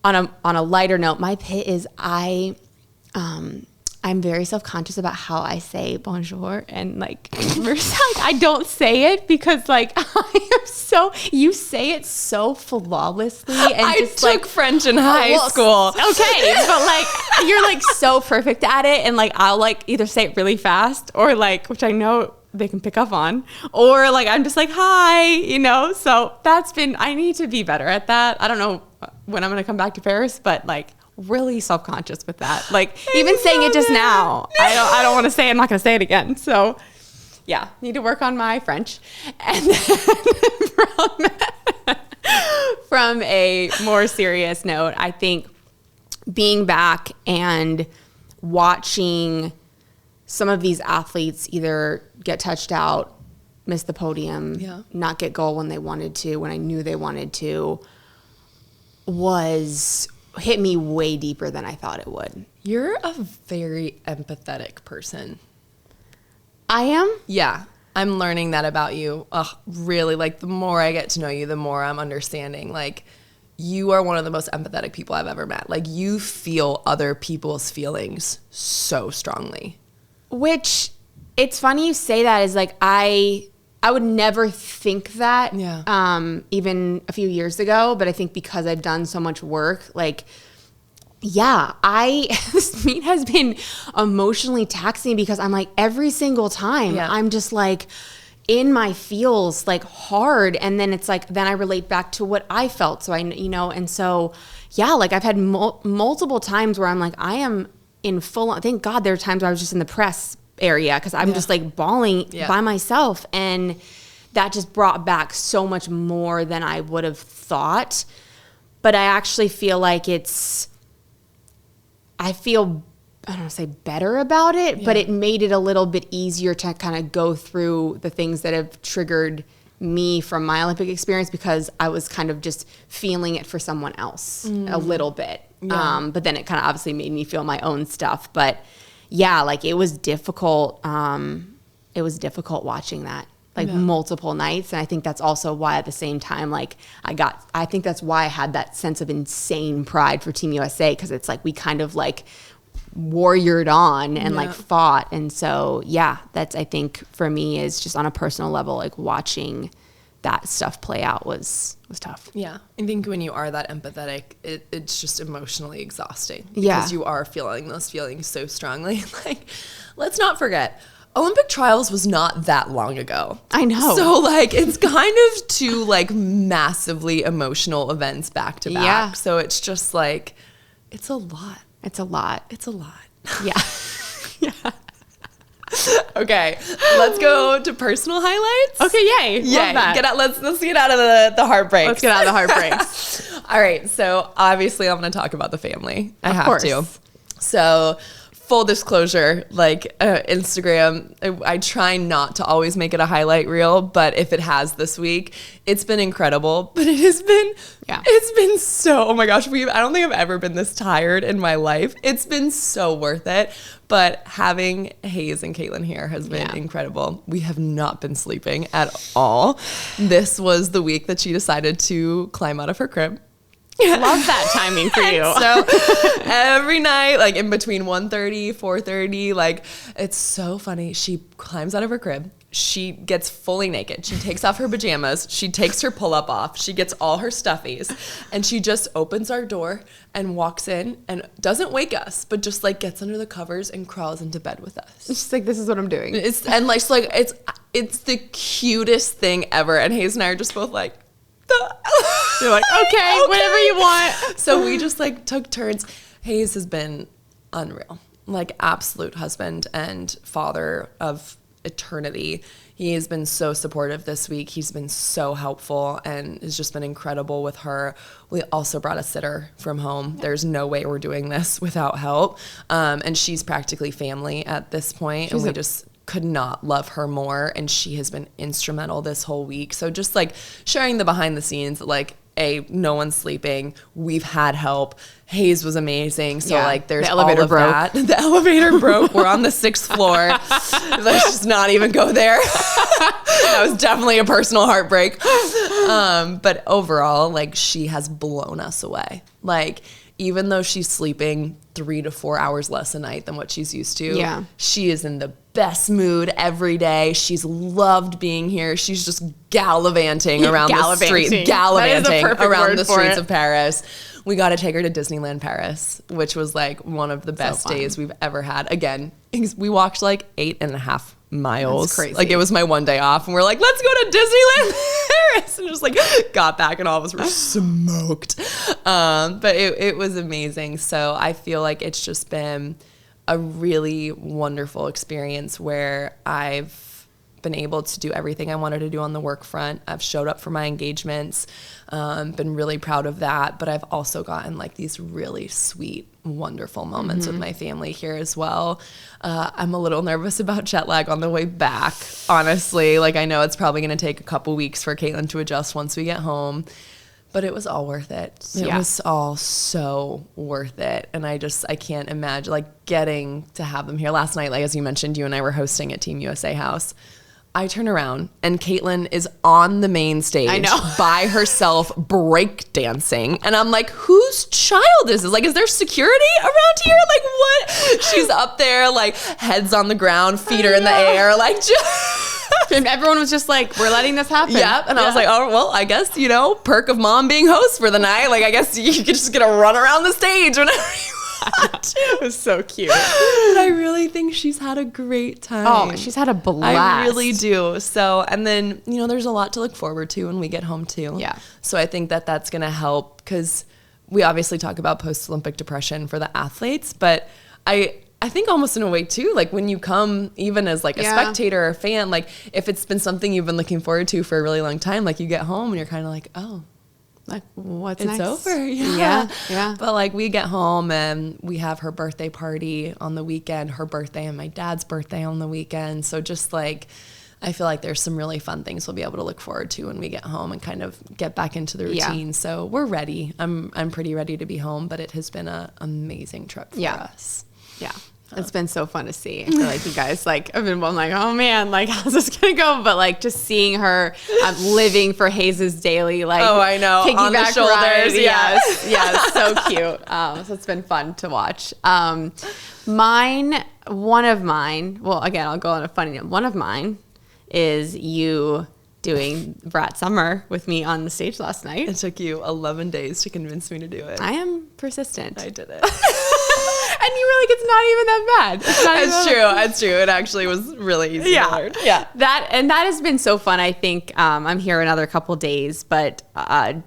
on a lighter note, my pit is I'm very self-conscious about how I say bonjour, and like I don't say it because like you say it so flawlessly, and I just took French in high school. Okay, but like you're like so perfect at it, and like I'll like either say it really fast or like, which I know they can pick up on, or like I'm just like, hi, you know. So I need to be better at that. I don't know when I'm gonna come back to Paris, but like really self-conscious with that. Like even saying it just now, I don't want to say it. I'm not going to say it again. So yeah, need to work on my French. And then from a more serious note, I think being back and watching some of these athletes either get touched out, miss the podium, not get gold when they wanted to, when I knew they wanted to, hit me way deeper than I thought it would. You're a very empathetic person. I am? Yeah. I'm learning that about you. Really, like the more I get to know you, the more I'm understanding. Like, you are one of the most empathetic people I've ever met. Like, you feel other people's feelings so strongly. Which, it's funny you say that, is like, I would never think that, even a few years ago, but I think because I've done so much work, like, yeah, this meet has been emotionally taxing, because I'm like, every single time I'm just like in my feels, like, hard. And then it's like, then I relate back to what I felt. So and so, yeah, like, I've had multiple times where I'm like, I am in full, thank God there are times where I was just in the press area, because I'm just like bawling by myself. And that just brought back so much more than I would have thought. But I actually feel like I don't want to say better about it, but it made it a little bit easier to kind of go through the things that have triggered me from my Olympic experience, because I was kind of just feeling it for someone else a little bit. But then it kind of obviously made me feel my own stuff. But yeah, like, it was difficult. It was difficult watching that, like, multiple nights. And I think that's also why, at the same time, like, I think that's why I had that sense of insane pride for Team USA, because it's like we kind of like warriored on and like fought. And so, yeah, that's, I think for me, is just on a personal level, like, watching that stuff play out was tough. Yeah. I think when you are that empathetic, it's just emotionally exhausting, because you are feeling those feelings so strongly. Like, let's not forget, Olympic trials was not that long ago. I know. So, like, it's kind of two, like, massively emotional events back to back. Yeah. So it's just like, it's a lot. It's a lot. It's a lot. Yeah. Yeah. Okay, let's go to personal highlights. Okay, yay. Love that. Let's get out of the heartbreaks. Let's get out of the heartbreaks. All right, so obviously I'm going to talk about the family. I have to. So, full disclosure, like, Instagram, I try not to always make it a highlight reel, but if it has this week, it's been incredible. But it's been so, oh my gosh, I don't think I've ever been this tired in my life. It's been so worth it. But having Hayes and Caitlin here has been incredible. We have not been sleeping at all. This was the week that she decided to climb out of her crib. Love that timing for you. So every night, like, in between 1:30, 4:30, like, it's so funny. She climbs out of her crib. She gets fully naked. She takes off her pajamas. She takes her pull-up off. She gets all her stuffies. And she just opens our door and walks in and doesn't wake us, but just, like, gets under the covers and crawls into bed with us. She's like, this is what I'm doing. It's the cutest thing ever. And Hayes and I are just both like, you're like, okay, whatever you want. So we just, like, took turns. Hayes has been unreal, like, absolute husband and father of eternity. He has been so supportive this week. He's been so helpful and has just been incredible with her. We also brought a sitter from home. There's no way we're doing this without help. And she's practically family at this point. And we just could not love her more. And she has been instrumental this whole week. So just, like, sharing the behind the scenes, like, no one's sleeping. We've had help. Hayes was amazing. So, like, there's the elevator all of broke. that. The elevator broke. We're on the 6th floor. Let's just not even go there. That was definitely a personal heartbreak. But overall, like, she has blown us away. Like, even though she's sleeping 3 to 4 hours less a night than what she's used to, she is in the best mood every day. She's loved being here. She's just gallivanting around the streets of Paris. We got to take her to Disneyland Paris, which was, like, one of the best days we've ever had. Again, we walked, like, 8.5 miles. That's crazy. Like, it was my one day off, and we're like, let's go to Disneyland Paris, and just, like, got back, and all of us were smoked. But it was amazing. So I feel like it's just been a really wonderful experience where I've been able to do everything I wanted to do on the work front. I've showed up for my engagements, been really proud of that, but I've also gotten, like, these really sweet, wonderful moments with my family here as well. I'm a little nervous about jet lag on the way back, honestly. Like, I know it's probably going to take a couple weeks for Caitlin to adjust once we get home. But it was all worth it. It was all so worth it. And I can't imagine, like, getting to have them here. Last night, like, as you mentioned, you and I were hosting at Team USA House. I turn around and Caitlin is on the main stage by herself breakdancing. And I'm like, whose child is this? Like, is there security around here? Like, what? She's up there, like, heads on the ground, feet are in the air, like, just... And everyone was just like, we're letting this happen. Yep. And I was like, oh, well, I guess, you know, perk of mom being host for the night. Like, I guess you could just get to run around the stage whenever you want to. It was so cute. But I really think she's had a great time. Oh, she's had a blast. I really do. So, and then, you know, there's a lot to look forward to when we get home too. Yeah. So I think that that's going to help because we obviously talk about post-Olympic depression for the athletes, but I think almost in a way too, like when you come even as like a spectator or fan, like if it's been something you've been looking forward to for a really long time, like you get home and you're kind of like, oh, like what's it's next? over. Yeah. But like we get home and we have her birthday party on the weekend, her birthday and my dad's birthday on the weekend. So just like, I feel like there's some really fun things we'll be able to look forward to when we get home and kind of get back into the routine. So we're ready. I'm pretty ready to be home, but it has been an amazing trip for us. Yeah. It's been so fun to see. I feel like you guys like, I'm like, oh man, like how's this going to go? But like just seeing her living for Hayes' daily, like, oh, I know, on the shoulders. Ride. Yes. So cute. So it's been fun to watch. One of mine, well, again, I'll go on a funny note. One of mine is you doing Brat Summer with me on the stage last night. It took you 11 days to convince me to do it. I am persistent. I did it. And you were like, it's not even that bad. It's true. It actually was really easy to learn. Yeah. That has been so fun. I think I'm here another couple days, but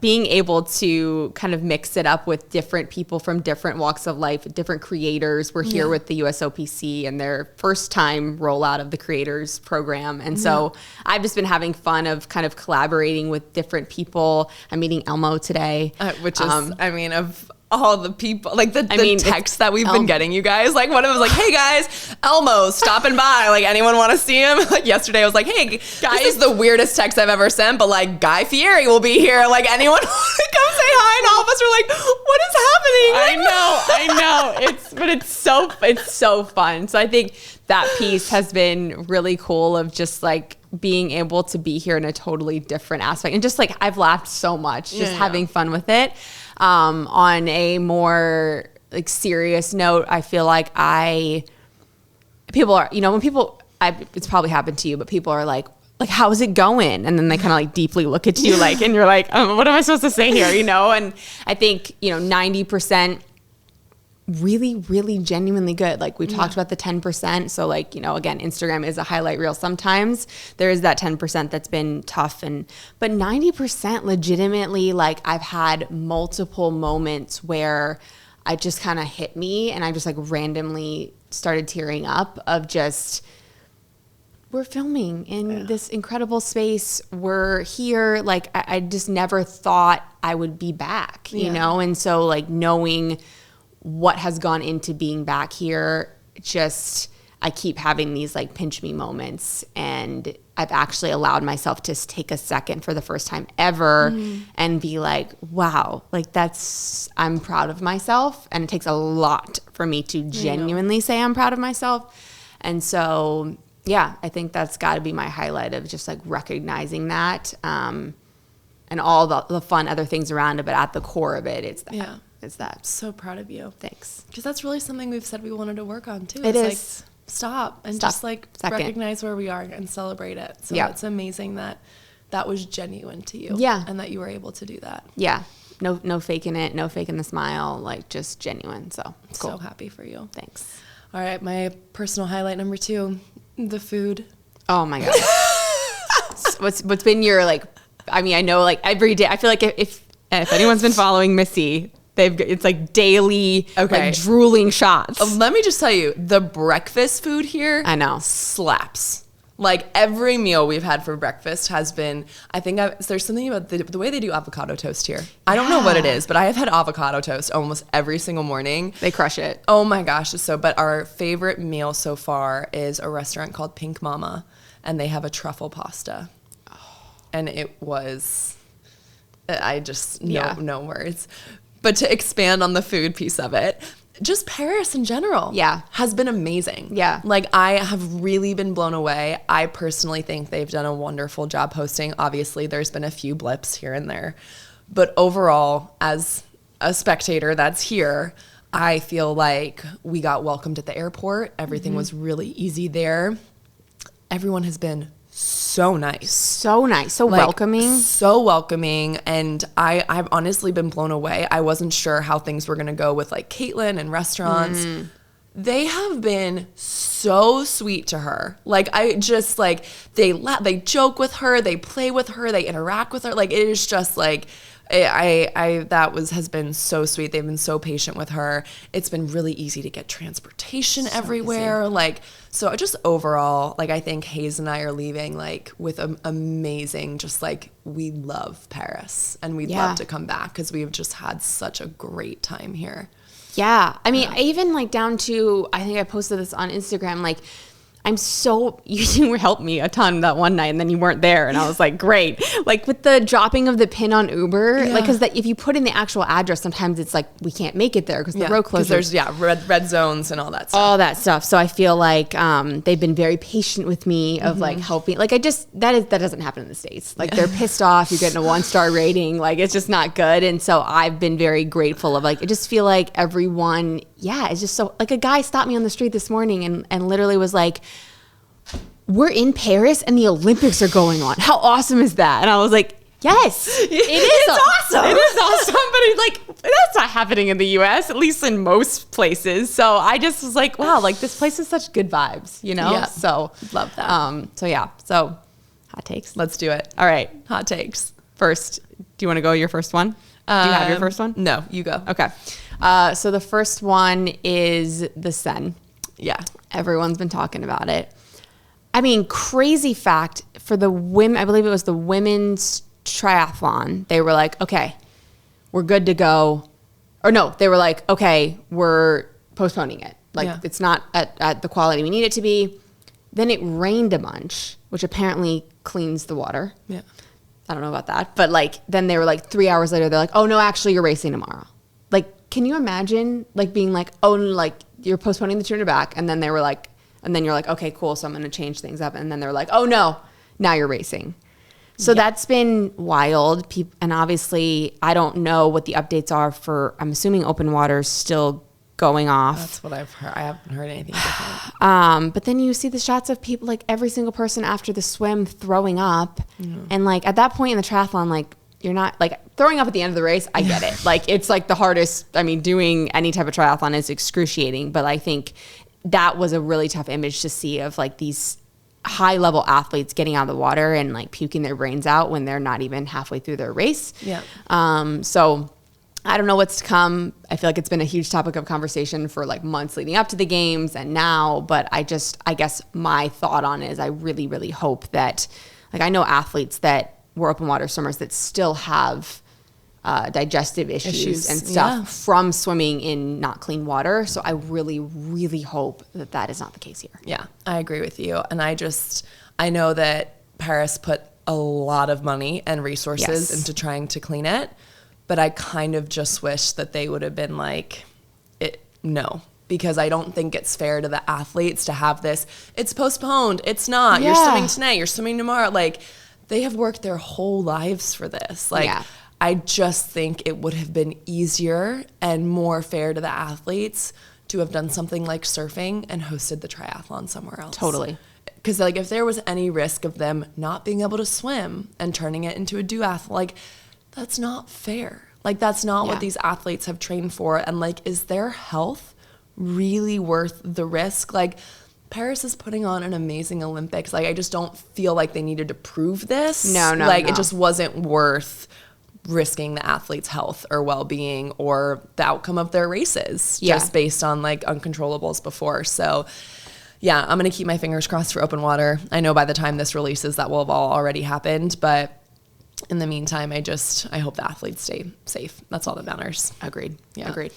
being able to kind of mix it up with different people from different walks of life, different creators. We're here with the USOPC and their first time rollout of the creators program. And so I've just been having fun of kind of collaborating with different people. I'm meeting Elmo today. Which is, of all the people, like the texts that we've been getting, you guys, like one of them was like, hey guys, Elmo's stopping by, like anyone want to see him? Like yesterday I was like, hey guys, this is the weirdest text I've ever sent, but like Guy Fieri will be here, like anyone want to come say hi? And all of us are like, what is happening? I know it's so fun. So I think that piece has been really cool of just like being able to be here in a totally different aspect. And just like, I've laughed so much, just having fun with it. On a more like serious note, I feel like people are, you know, when people, it's probably happened to you, but people are like, how's it going? And then they kind of like deeply look at you like, and you're like, what am I supposed to say here? You know? And I think, you know, 90% really, really genuinely good. Like we've talked about the 10%. So like, you know, again, Instagram is a highlight reel. Sometimes there is that 10% that's been tough but 90% legitimately, like I've had multiple moments where I just kind of hit me and I just like randomly started tearing up of just, we're filming in this incredible space. We're here. Like I just never thought I would be back, you know? And so like knowing what has gone into being back here, just I keep having these like pinch me moments, and I've actually allowed myself to take a second for the first time ever and be like, wow, like I'm proud of myself. And it takes a lot for me to genuinely say I'm proud of myself. And so, yeah, I think that's got to be my highlight of just like recognizing that and all the fun other things around it. But at the core of it, it's that. Yeah. Is that. So proud of you. Thanks. Because that's really something we've said we wanted to work on too. It is. Like, stop and just like recognize where we are and celebrate it. So it's amazing that was genuine to you. Yeah. And that you were able to do that. Yeah. No faking it. No faking the smile. Like just genuine. So cool. So happy for you. Thanks. All right. My personal highlight number 2, the food. Oh my God. What's been your like, I mean, I know like every day, I feel like if anyone's been following Missy, it's like daily, like drooling shots. Let me just tell you, the breakfast food here, I know, slaps. Like every meal we've had for breakfast has been, I think there's something about the way they do avocado toast here. I don't know what it is, but I have had avocado toast almost every single morning. They crush it. Oh my gosh. But our favorite meal so far is a restaurant called Pink Mama, and they have a truffle pasta. And it was, I just, no words. But to expand on the food piece of it, just Paris in general has been amazing. Yeah. Like, I have really been blown away. I personally think they've done a wonderful job hosting. Obviously, there's been a few blips here and there. But overall, as a spectator that's here, I feel like we got welcomed at the airport. Everything was really easy there. Everyone has been so nice. So nice. So welcoming. So welcoming. And I've honestly been blown away. I wasn't sure how things were going to go with like Caitlin and restaurants. They have been so sweet to her. Like, I just like, they joke with her, they play with her, they interact with her. Like, it is just like, has been so sweet. They've been so patient with her. It's been really easy to get transportation everywhere. Easy. Like, so just overall, like, I think Hayes and I are leaving like with an amazing, just like, we love Paris and we'd love to come back because we've just had such a great time here. Yeah. I mean, even like down to, I think I posted this on Instagram, like, you helped me a ton that one night and then you weren't there and I was like, great. Like with the dropping of the pin on Uber, like, cause if you put in the actual address, sometimes it's like, we can't make it there because the road closed. There's red zones and all that stuff. All that stuff. So I feel like they've been very patient with me of like helping. Like, that doesn't happen in the States. Like, they're pissed off. You're getting a 1-star rating. Like, it's just not good. And so I've been very grateful of like, I just feel like everyone, it's just so, like, a guy stopped me on the street this morning and literally was like, we're in Paris and the Olympics are going on. How awesome is that? And I was like, yes, it is awesome. It is awesome. But that's not happening in the US, at least in most places. So I just was like, wow, like, this place is such good vibes, you know? Yeah. So love that. So hot takes. Let's do it. All right. Hot takes. First, do you want to go your first one? Do you have your first one? No, you go. Okay. So the first one is the Seine. Yeah. Everyone's been talking about it. I mean, crazy fact for the women, I believe it was the women's triathlon. They were like, okay, we're good to go. Or no, they were like, okay, we're postponing it. Like, it's not at the quality we need it to be. Then it rained a bunch, which apparently cleans the water. Yeah. I don't know about that. But like, then they were like 3 hours later, they're like, oh no, actually you're racing tomorrow. Like, can you imagine like being like, oh, like you're postponing the Tour back. And then they were like, and then you're like, okay, cool. So I'm going to change things up. And then they're like, oh no, now you're racing. So that's been wild. And obviously I don't know what the updates are for, I'm assuming open water's still going off. That's what I've heard. I haven't heard anything different. But then you see the shots of people, like every single person after the swim throwing up. And like at that point in the triathlon, like you're not like throwing up at the end of the race. I get it. Like, it's like the hardest. I mean, doing any type of triathlon is excruciating, but I think that was a really tough image to see of like these high level athletes getting out of the water and like puking their brains out when they're not even halfway through their race. Yeah. So I don't know what's to come. I feel like it's been a huge topic of conversation for like months leading up to the games and now, but I guess my thought on it is I really, really hope that, like, I know athletes that were open water swimmers that still have digestive issues and stuff from swimming in not clean water. So I really, really hope that that is not the case here. Yeah, I agree with you. And I know that Paris put a lot of money and resources into trying to clean it, but I kind of just wish that they would have been like, no, because I don't think it's fair to the athletes to have this, it's postponed, it's not, you're swimming tonight, you're swimming tomorrow. Like, they have worked their whole lives for this. Like, I just think it would have been easier and more fair to the athletes to have done something like surfing and hosted the triathlon somewhere else. Totally. Because like if there was any risk of them not being able to swim and turning it into a duathlon, like that's not fair. Like that's not what these athletes have trained for. And like, is their health really worth the risk? Like, Paris is putting on an amazing Olympics. Like, I just don't feel like they needed to prove this. No. It just wasn't worth risking the athlete's health or well-being or the outcome of their races just based on like uncontrollables before. So yeah, I'm going to keep my fingers crossed for open water. I know by the time this releases that will have all already happened, but in the meantime, I hope the athletes stay safe. That's all that matters. Agreed. Yeah. Agreed.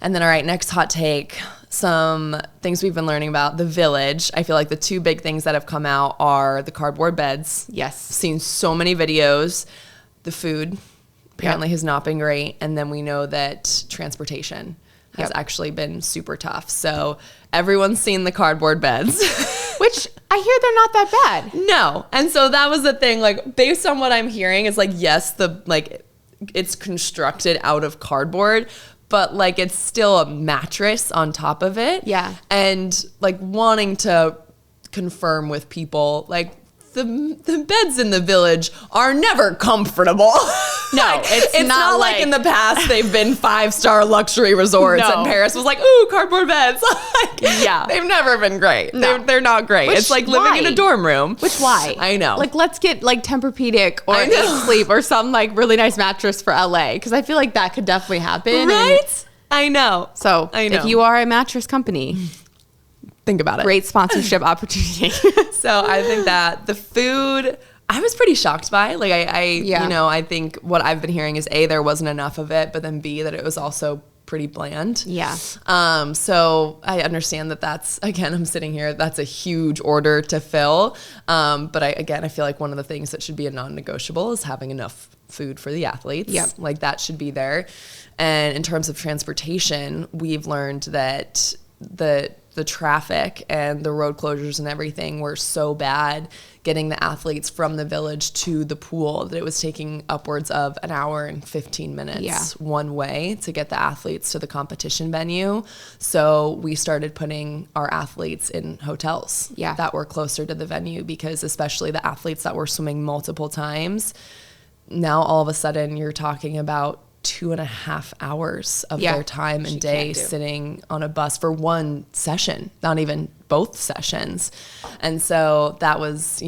And then, all right, next hot take, some things we've been learning about the village. I feel like the two big things that have come out are the cardboard beds. Yes. Seen so many videos. The food apparently has not been great. And then we know that transportation has actually been super tough. So everyone's seen the cardboard beds. Which I hear they're not that bad. No. And so that was the thing, like, based on what I'm hearing, is like, yes, it's constructed out of cardboard, but like it's still a mattress on top of it. Yeah. And like wanting to confirm with people, like, the beds in the Village are never comfortable. No, it's not like in the past they've been 5-star luxury resorts and Paris was like, ooh, cardboard beds. Like, yeah. They've never been great. No. They're not great. It's like living in a dorm room. Why? I know. Like, let's get like Tempur-Pedic or Eat Sleep or some like really nice mattress for LA, because I feel like that could definitely happen. Right? I know. So if you are a mattress company, think about it. Great sponsorship opportunity. So I think that the food, I was pretty shocked by. Like, I think what I've been hearing is A, there wasn't enough of it, but then B, that it was also pretty bland. Yeah. So I understand that's, again, I'm sitting here, that's a huge order to fill. But I feel like one of the things that should be a non-negotiable is having enough food for the athletes. Yep. Like, that should be there. And in terms of transportation, we've learned that the traffic and the road closures and everything were so bad getting the athletes from the Village to the pool that it was taking upwards of an hour and 15 minutes one way to get the athletes to the competition venue. So we started putting our athletes in hotels that were closer to the venue, because especially the athletes that were swimming multiple times, now all of a sudden you're talking about 2.5 hours of their time and day sitting on a bus for one session, not even both sessions. And so that was,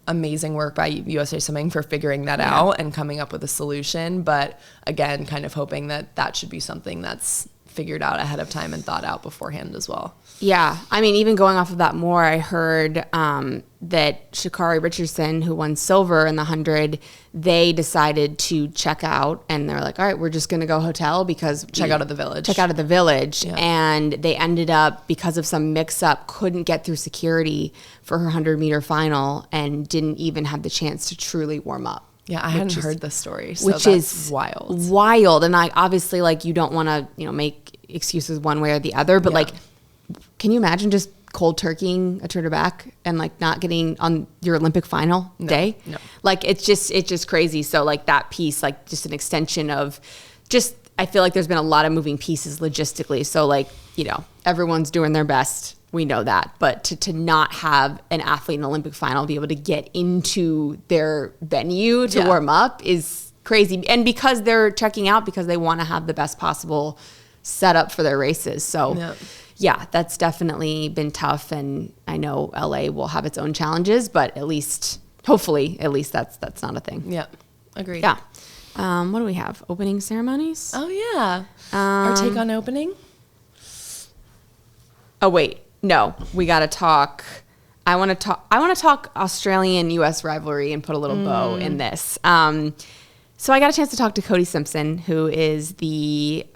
amazing work by USA Swimming for figuring that out and coming up with a solution. But again, kind of hoping that should be something that's figured out ahead of time and thought out beforehand as well. Yeah. I mean, even going off of that more, I heard that Sha'Carri Richardson, who won silver in the 100, they decided to check out, and they're like, all right, we're just going to go hotel because check out of the Village. Yeah. And they ended up, because of some mix up, couldn't get through security for her 100-meter final and didn't even have the chance to truly warm up. Yeah, I hadn't heard this story, so which that's is wild. Wild. And I obviously, like, you don't want to, make excuses one way or the other, but like, can you imagine just cold turkeying a Tour back and like not getting on your Olympic final day? No. Like, it's just crazy. So like that piece, like just an extension of just, I feel like there's been a lot of moving pieces logistically. So like, everyone's doing their best. We know that, but to not have an athlete in an Olympic final be able to get into their venue to warm up is crazy. And because they're checking out because they want to have the best possible setup for their races. So yeah, that's definitely been tough. And I know LA will have its own challenges, but hopefully that's not a thing. Yeah. Agreed. Yeah. What do we have? Opening ceremonies? Oh yeah. Our take on opening? Oh wait. No, we got to talk. I want to talk Australian-US rivalry and put a little bow in this. So I got a chance to talk to Cody Simpson, who is the,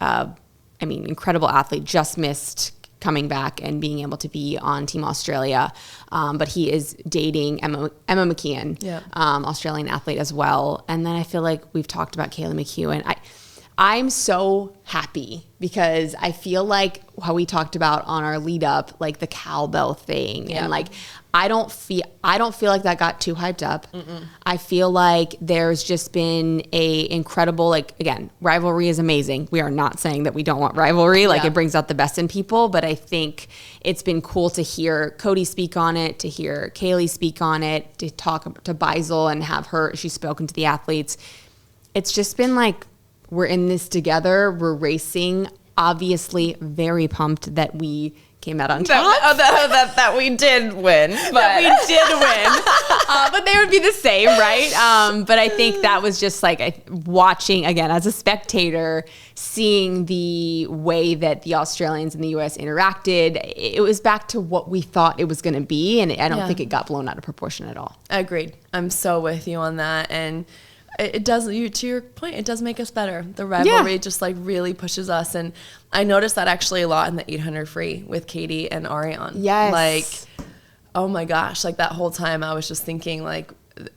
incredible athlete, just missed coming back and being able to be on Team Australia. But he is dating Emma McKeon, Australian athlete as well. And then I feel like we've talked about Kaylee McEwen. I'm so happy because I feel like how we talked about on our lead up, like the cowbell thing, and like I don't feel like that got too hyped up. Mm-mm. I feel like there's just been a incredible, like, again, rivalry is amazing. We are not saying that we don't want rivalry, like it brings out the best in people, but I think it's been cool to hear Cody speak on it, to hear Kaylee speak on it, to talk to Beisel and have she's spoken to the athletes. It's just been like, we're in this together. We're racing. Obviously, very pumped that we came out on top. That we did win. But we did win. But they would be the same, right? But I think that was just like watching, again, as a spectator, seeing the way that the Australians and the US interacted. It was back to what we thought it was going to be. And I don't think it got blown out of proportion at all. Agreed. I'm so with you on that. And it does, to your point, it does make us better. The rivalry just like really pushes us. And I noticed that actually a lot in the 800 free with Katie and Ariane. Yes. Like, oh my gosh, like that whole time I was just thinking like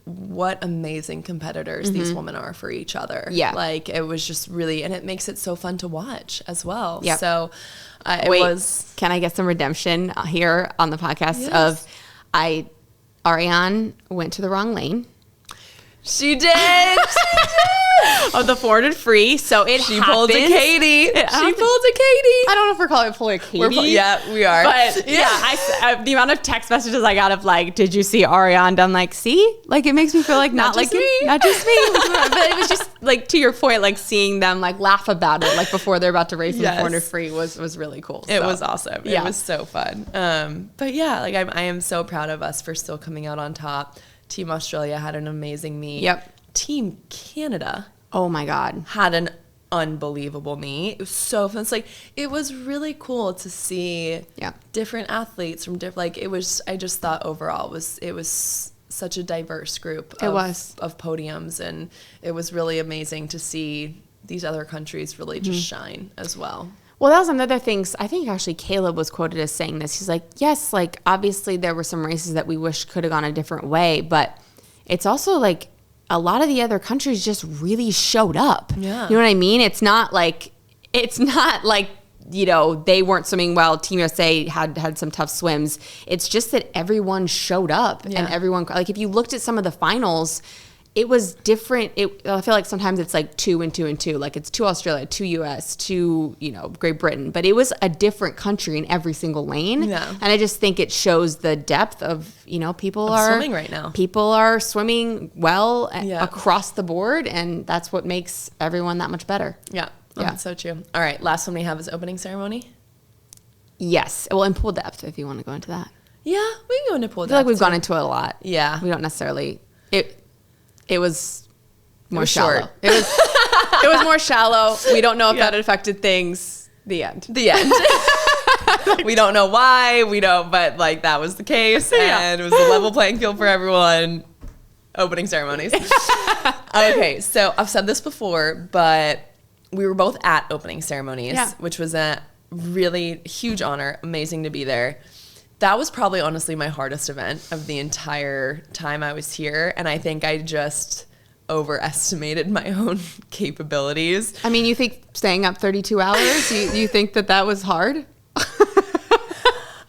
what amazing competitors these women are for each other. Yeah. Like, it was just really, and it makes it so fun to watch as well. Yep. So Can I get some redemption here on the podcast of Ariane went to the wrong lane. She did. Of the 400 free. So she pulled a Katie. I don't know if we're calling it pulling a Katie. Yeah, we are. But yeah, the amount of text messages I got of like, did you see Ariane? I'm like, see? Like, it makes me feel like not just me. But it was just like, to your point, like seeing them like laugh about it, like before they're about to race in the 400 free was really cool. It was awesome. Yeah. It was so fun. But yeah, like I am so proud of us for still coming out on top. Team Australia had an amazing meet. Yep. Team Canada. Oh my God. Had an unbelievable meet. It was so fun. It's like, it was really cool to see different athletes from different, like, I just thought overall it was such a diverse group of podiums, and it was really amazing to see these other countries really just shine as well. Well, that was another thing. I think actually Caleb was quoted as saying this. He's like, yes, like obviously there were some races that we wish could have gone a different way, but it's also like a lot of the other countries just really showed up. Yeah. You know what I mean? It's not like, you know, they weren't swimming well. Team USA had some tough swims. It's just that everyone showed up and everyone, like if you looked at some of the finals, it was different. I feel like sometimes it's like 2 and 2 and 2. Like it's 2 Australia, 2 US, 2, you know, Great Britain. But it was a different country in every single lane. Yeah. And I just think it shows the depth of, you know, people are swimming right now. People are swimming well across the board. And that's what makes everyone that much better. Yeah. Yeah. That's so true. All right. Last one we have is opening ceremony. Yes. Well, in pool depth, if you want to go into that. Yeah. We can go into pool depth. I feel like we've gone into it a lot. Yeah. We don't necessarily. It was more shallow. Short. It was more shallow. We don't know if that affected things. The end. We don't know why. We don't, but like that was the case, and it was a level playing field for everyone. Opening ceremonies. Okay, so I've said this before, but we were both at opening ceremonies, which was a really huge honor. Amazing to be there. That was probably honestly my hardest event of the entire time I was here. And I think I just overestimated my own capabilities. I mean, you think staying up 32 hours, you think that was hard?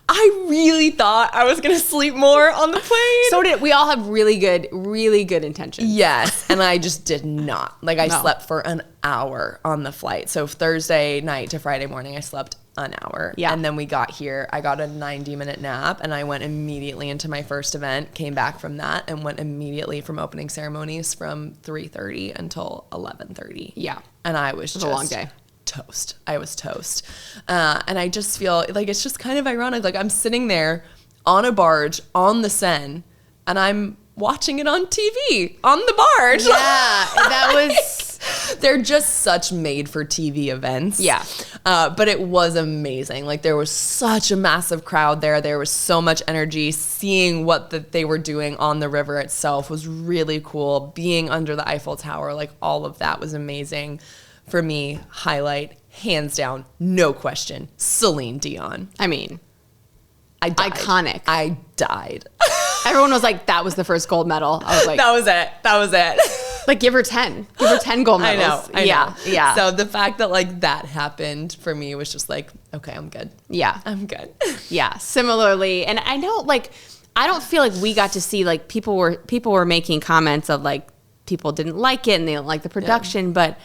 I really thought I was going to sleep more on the plane. So did we. All have really good intentions. Yes. And I just did not. Like I slept for an hour on the flight. So Thursday night to Friday morning, I slept an hour. Yeah. And then we got here. I got a 90-minute nap and I went immediately into my first event, came back from that and went immediately from opening ceremonies from 3:30 until 11:30. Yeah. And I was just a long day. Toast. I was toast. And I just feel like it's just kind of ironic. Like I'm sitting there on a barge on the Seine and I'm watching it on TV on the barge. Yeah. That was... They're just such made for TV events. Yeah. But it was amazing. Like there was such a massive crowd there. There was so much energy. Seeing what they were doing on the river itself was really cool. Being under the Eiffel Tower, like all of that was amazing. For me, highlight, hands down, no question, Celine Dion. I mean, I died. Iconic. I died. Everyone was like, that was the first gold medal. I was like, that was it. Like, give her 10 gold medals. I know. Yeah. So the fact that like that happened for me was just like, okay, I'm good. Yeah. I'm good. Yeah. Similarly. And I know, like, I don't feel like we got to see, like, people were making comments of like, people didn't like it and they didn't like the production, but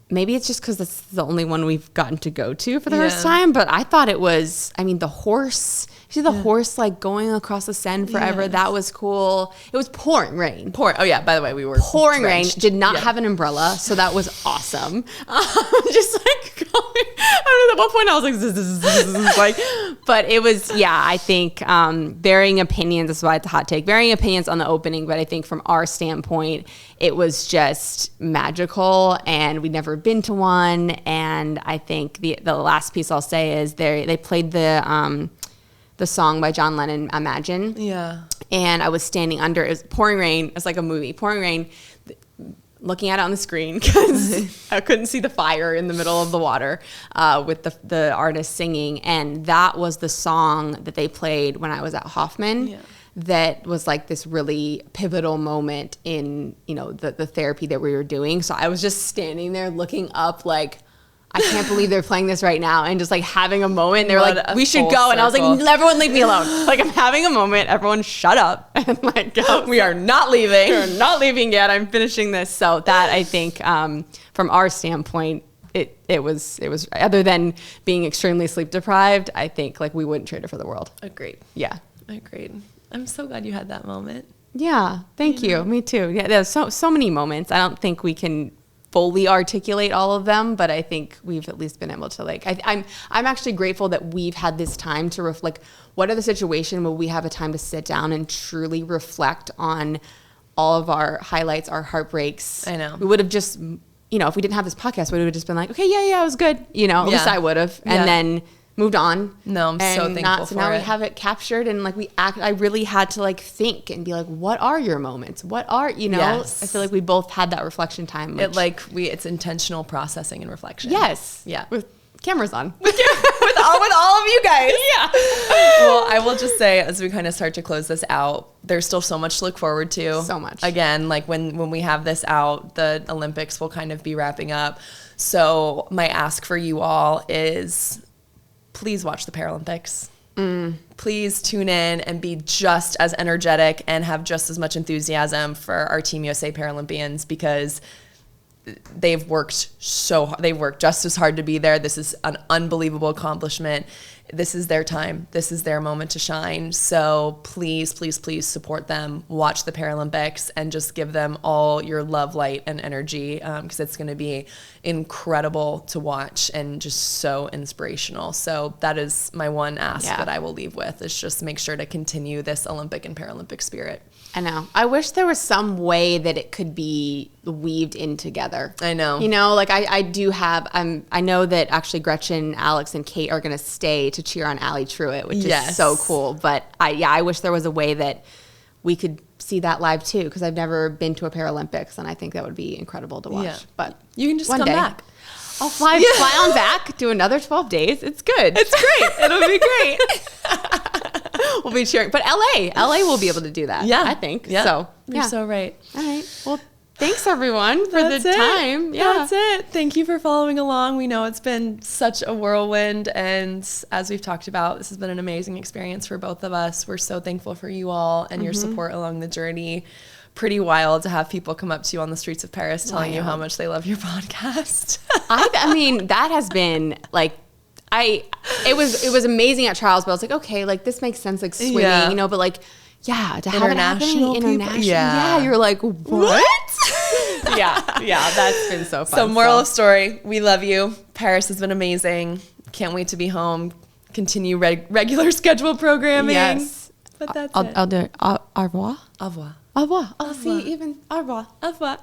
maybe it's just because it's the only one we've gotten to go to for the first time. But I thought it was, I mean, the horse, you see the horse like going across the Seine forever. Yes. That was cool. It was pouring rain. Oh yeah, by the way, we were pouring drenched. Rain. Did not have an umbrella, so that was awesome. Just like going, I don't know, at one point I was like, this, like, but it was, I think varying opinions, that's why it's a hot take, varying opinions on the opening, but I think from our standpoint, it was just magical and we'd never been to one. And I think the last piece I'll say is they played the song by John Lennon, Imagine. Yeah. And I was standing under, it was pouring rain. It's like a movie, pouring rain, looking at it on the screen because I couldn't see the fire in the middle of the water with the artist singing. And that was the song that they played when I was at Hoffman. Yeah. that was like this really pivotal moment in, the therapy that we were doing. So I was just standing there looking up like, I can't believe they're playing this right now, and just like having a moment. They were like, we should go. And I was like, everyone leave me alone. Like, I'm having a moment. Everyone shut up. And like, go. We are not leaving. We're not leaving yet. I'm finishing this. So that, I think, from our standpoint, it was other than being extremely sleep deprived, I think like we wouldn't trade it for the world. Agreed. Yeah. Agreed. I'm so glad you had that moment. Yeah. Thank you. Me too. Yeah. There's so many moments. I don't think we can fully articulate all of them, but I think we've at least been able to like, I'm actually grateful that we've had this time to reflect. What are the situations where we have a time to sit down and truly reflect on all of our highlights, our heartbreaks. I know. We would have just, if we didn't have this podcast, we would have just been like, okay, yeah, it was good. At least I would have. And then moved on. No, I'm so thankful for it. So now we have it captured, and like I really had to like think and be like, what are your moments? What are, Yes. I feel like we both had that reflection time. It's intentional processing and reflection. Yes. Yeah. With cameras on. with all of you guys. Yeah. Well, I will just say, as we kind of start to close this out, there's still so much to look forward to. So much. Again, like when we have this out, the Olympics will kind of be wrapping up. So my ask for you all is, please watch the Paralympics. Please tune in and be just as energetic and have just as much enthusiasm for our Team USA Paralympians, because they've worked so hard. They've worked just as hard to be there. This is an unbelievable accomplishment. This is their time. This is their moment to shine. So please, please, please support them. Watch the Paralympics and just give them all your love, light, and energy, because it's going to be incredible to watch and just so inspirational. So that is my one ask that I will leave with, is just make sure to continue this Olympic and Paralympic spirit. I know. I wish there was some way that it could be weaved in together. I know. Like I do have, I know that actually Gretchen, Alex, and Kate are going to stay to cheer on Allie Truitt, which is so cool. But I wish there was a way that we could see that live too, because I've never been to a Paralympics, and I think that would be incredible to watch. Yeah. But you can just come back. I'll fly on back, do another 12 days. It's good. It's great. It'll be great. We'll be cheering. But LA will be able to do that. Yeah. I think. Yeah. So you're so right. All right. Well, thanks everyone for the time. Yeah. That's it. Thank you for following along. We know it's been such a whirlwind, and as we've talked about, this has been an amazing experience for both of us. We're so thankful for you all and your support along the journey. Pretty wild to have people come up to you on the streets of Paris telling you how much they love your podcast. I mean, that has been like, it was amazing at trials, but I was like, okay, like this makes sense, like swimming, but like, to have international it happen international, yeah, you're like, what? yeah, that's been so fun. So moral of story, we love you. Paris has been amazing. Can't wait to be home. Continue regular scheduled programming. Yes. But that's I'll do it. Au revoir. Au revoir. Au revoir. I'll see you even. Au revoir. Au revoir.